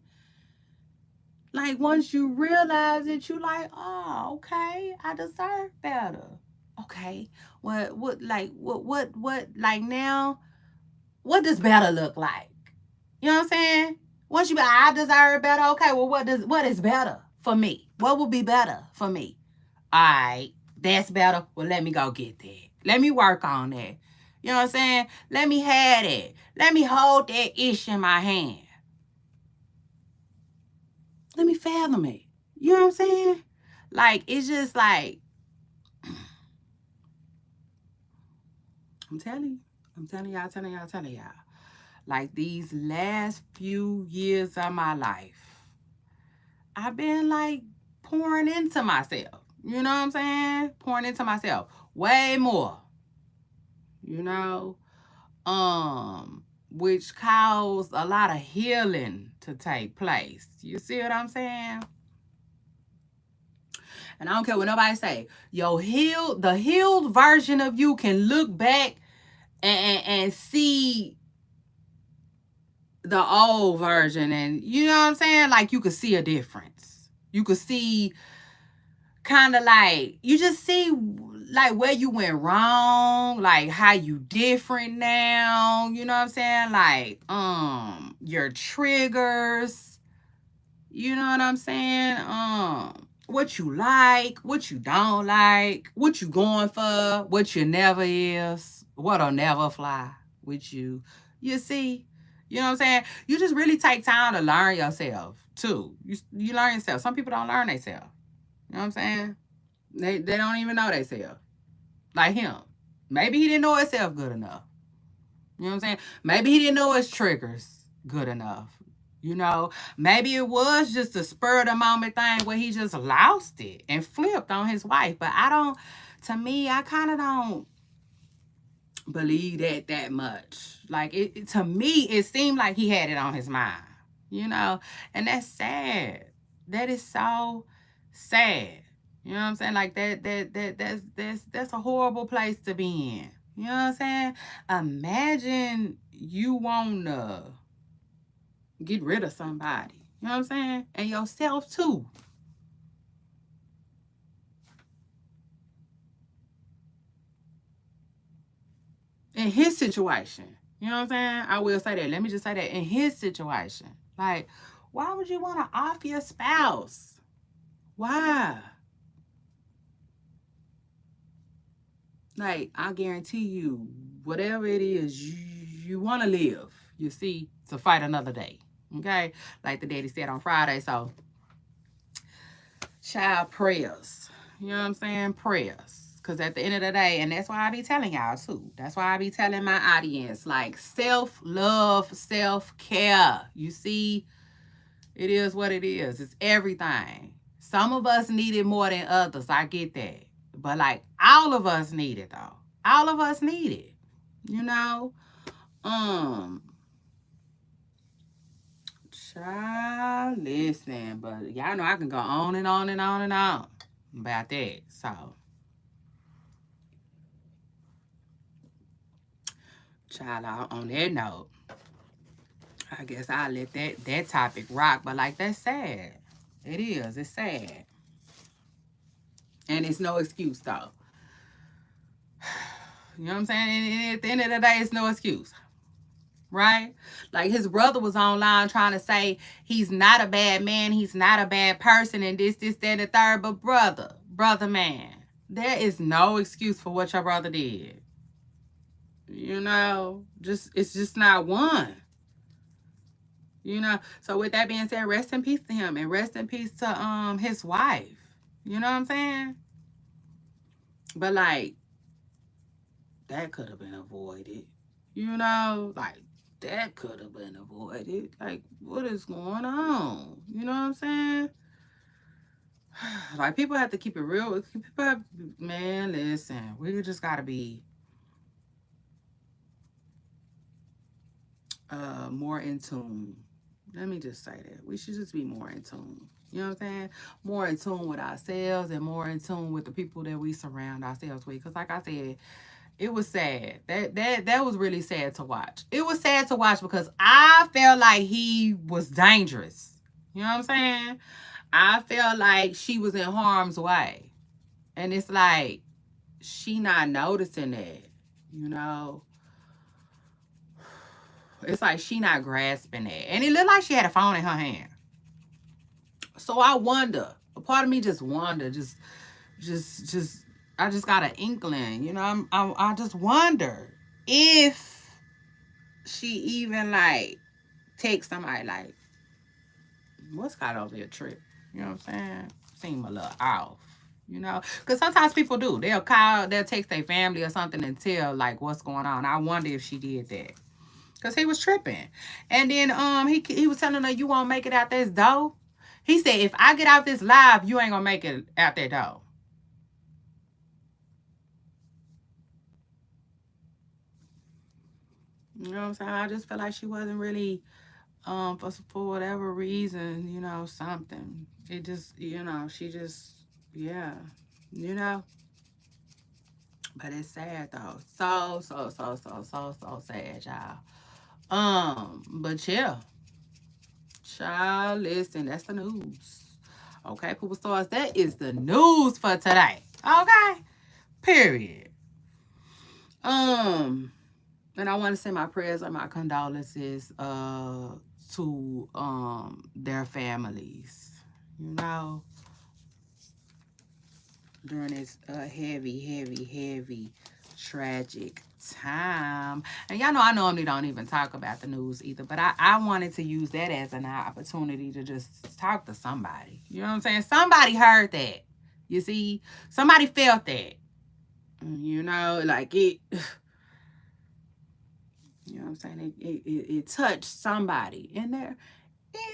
Like once you realize it, you like, oh, okay, I deserve better. Okay, what like now? What does better look like? You know what I'm saying? Once you be, I deserve better. Okay, well, what is better for me? What would be better for me? All right, that's better. Well, let me go get that. Let me work on that. You know what I'm saying? Let me have that. Let me hold that ish in my hand. Let me fathom it. You know what I'm saying? Like, it's just like, I'm telling y'all. Like, these last few years of my life, I've been like pouring into myself. You know what I'm saying? Pouring into myself. Way more. You know? Which caused a lot of healing to take place. You see what I'm saying? And I don't care what nobody say. The healed version of you can look back and see the old version, and you know what I'm saying? Like you could see a difference. You could see kind of like, you just see like where you went wrong, like how you different now, you know what I'm saying? Like your triggers, you know what I'm saying? What you like, what you don't like, what you going for, what you never is, what'll never fly with you. You see? You know what I'm saying? You just really take time to learn yourself too. You learn yourself. Some people don't learn themselves. You know what I'm saying? They don't even know themselves. Like him. Maybe he didn't know himself good enough. You know what I'm saying? Maybe he didn't know his triggers good enough. You know, maybe it was just a spur of the moment thing where he just lost it and flipped on his wife. But to me, I kind of don't believe that much. Like to me, it seemed like he had it on his mind, you know, and that's sad. That is so sad. You know what I'm saying? Like that's a horrible place to be in. You know what I'm saying? Imagine you wanna get rid of somebody. You know what I'm saying? And yourself too. In his situation. You know what I'm saying? I will say that. Let me just say that. In his situation. Like, why would you want to off your spouse? Why? Like, I guarantee you, whatever it is you want to live, you see, to fight another day. Okay? Like the daddy said on Friday. So, child, prayers. You know what I'm saying? Prayers. Because at the end of the day, and that's why I be telling y'all too. That's why I be telling my audience, like, self-love, self-care. You see, it is what it is. It's everything. Some of us need it more than others. I get that. But like, all of us need it though. All of us need it. You know? Child, listen, but y'all know I can go on and on and on and on about that. So, child, on that note, I guess I'll let that topic rock. But like, that's sad. It is. It's sad. And it's no excuse though. You know what I'm saying? And at the end of the day, it's no excuse. Right? Like his brother was online trying to say he's not a bad man, he's not a bad person, and this, that, and the third. But brother man, there is no excuse for what your brother did. You know, it's just not one. You know, so with that being said, rest in peace to him and rest in peace to his wife. You know what I'm saying? But like that could have been avoided. You know, like that could have been avoided. Like, what is going on? You know what I'm saying? Like, people have to keep it real. Man, listen, we just gotta be more in tune. Let me just say that. We should just be more in tune. You know what I'm saying? More in tune with ourselves and more in tune with the people that we surround ourselves with. Because like I said, it was sad. That was really sad to watch. It was sad to watch because I felt like he was dangerous. You know what I'm saying? I felt like she was in harm's way. And it's like she not noticing that, you know. It's like she not grasping that. And it looked like she had a phone in her hand. So I wonder. A part of me just wonder, just I just got an inkling, you know. I just wonder if she even like takes somebody like, what's got over your trip? You know what I'm saying? Seem a little off, you know, because sometimes people do. They'll text their family or something and tell like what's going on. I wonder if she did that because he was tripping, and then he was telling her, you won't make it out this door. He said, if I get out this live, you ain't gonna make it out that door. You know what I'm saying? I just feel like she wasn't really, for whatever reason, you know, something. It just, you know, she just, yeah, you know. But it's sad though. So sad, y'all. But yeah. Child, listen, that's the news. Okay, Poopa Stars, that is the news for today. Okay? Period. And I want to send my prayers and my condolences to their families. You know, during this heavy, tragic time. And y'all know I normally don't even talk about the news either, but I wanted to use that as an opportunity to just talk to somebody. You know what I'm saying? Somebody heard that. You see? Somebody felt that. You know, like it, you know what I'm saying? It touched somebody in their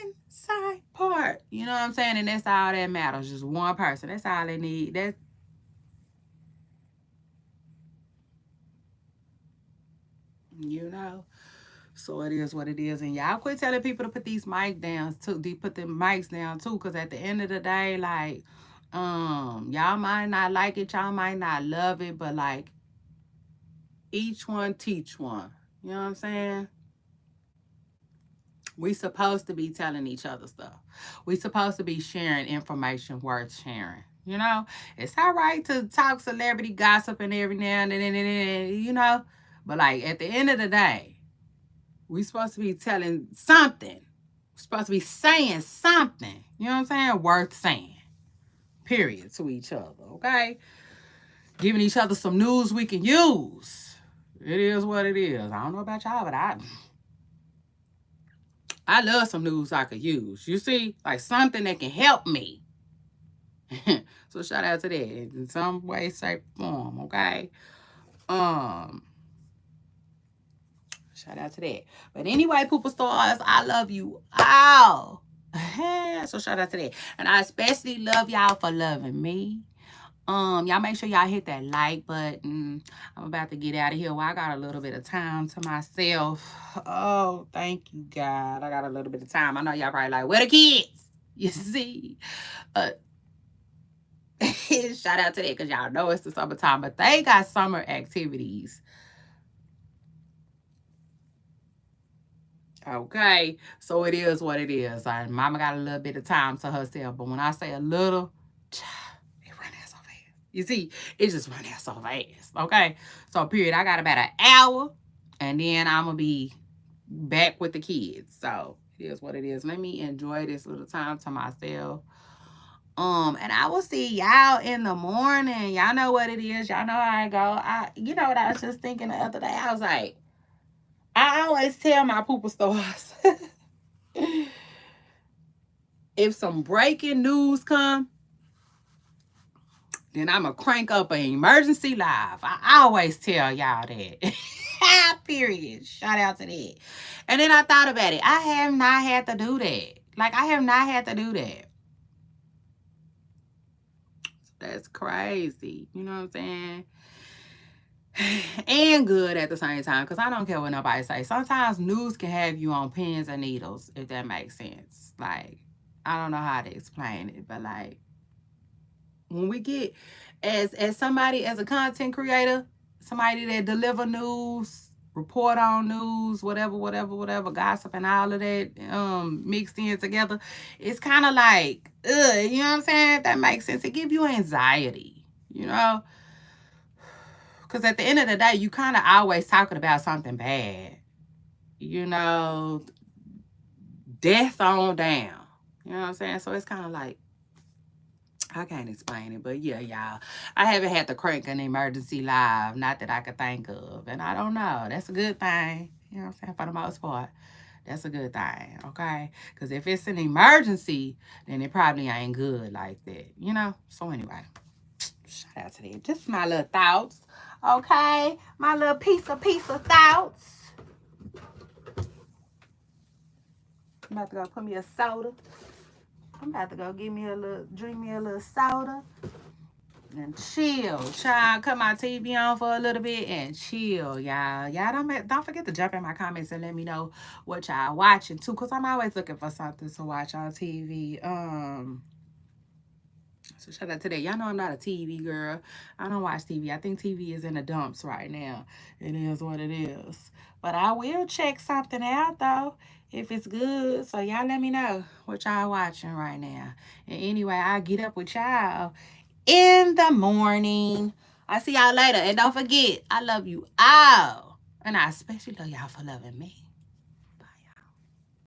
inside part. You know what I'm saying? And that's all that matters. Just one person. That's all they need. That's, you know. So it is what it is. And y'all quit telling people to put these mics down too. Put the mics down too. Cause at the end of the day, like, y'all might not like it, y'all might not love it, but like each one teach one. You know what I'm saying? We supposed to be telling each other stuff. We supposed to be sharing information worth sharing. You know, it's all right to talk celebrity gossip and every now and then, you know, but like at the end of the day, we supposed to be telling something. We're supposed to be saying something. You know what I'm saying? Worth saying. Period to each other. Okay, giving each other some news we can use. It is what it is. I don't know about y'all, but I love some news I could use. You see, like something that can help me. So shout out to that in some way, shape, form. Okay. Shout out to that. But anyway, Poopa Stars, I love you all. So shout out to that. And I especially love y'all for loving me. Y'all make sure y'all hit that like button. I'm about to get out of here. Well, I got a little bit of time to myself. Oh, thank you, God. I got a little bit of time. I know y'all probably like, where the kids? You see? Shout out to that because y'all know it's the summertime, but they got summer activities. Okay, so it is what it is. Mama got a little bit of time to herself, but when I say a little, it run out so fast. You see, it just run out so fast. Okay, so period. I got about an hour, and then I'm gonna be back with the kids. So it is what it is. Let me enjoy this little time to myself. And I will see y'all in the morning. Y'all know what it is. Y'all know how I go. You know what I was just thinking the other day? I was like, I always tell my Poopa Stars, if some breaking news come, then I'm going to crank up an emergency live. I always tell y'all that. Period. Shout out to that. And then I thought about it. I have not had to do that. Like, I have not had to do that. That's crazy. You know what I'm saying? And good at the same time, because I don't care what nobody say. Sometimes news can have you on pins and needles, if that makes sense. Like, I don't know how to explain it, but like, when we get as somebody, as a content creator, somebody that deliver news, report on news, whatever, gossip and all of that mixed in together, it's kind of like, you know what I'm saying? If that makes sense. It gives you anxiety, you know? Because at the end of the day, you kind of always talking about something bad. You know, death on down. You know what I'm saying? So it's kind of like, I can't explain it. But yeah, y'all, I haven't had to crank an emergency live. Not that I could think of. And I don't know. That's a good thing. You know what I'm saying? For the most part. That's a good thing, okay? Because if it's an emergency, then it probably ain't good like that, you know? So anyway, shout out to that. Just my little thoughts. Okay, my little piece of thoughts. I'm about to go put me a soda. I'm about to go drink me a little soda and chill. Child, cut my TV on for a little bit and chill, y'all. Y'all don't forget to jump in my comments and let me know what y'all watching too, cause I'm always looking for something to watch on TV. So shout out to that. Y'all know I'm not a TV girl. I don't watch TV. I think TV is in the dumps right now. It is what it is. But I will check something out though if it's good. So y'all let me know what y'all watching right now. And anyway, I'll get up with y'all in the morning. I see y'all later. And don't forget, I love you all. And I especially love y'all for loving me.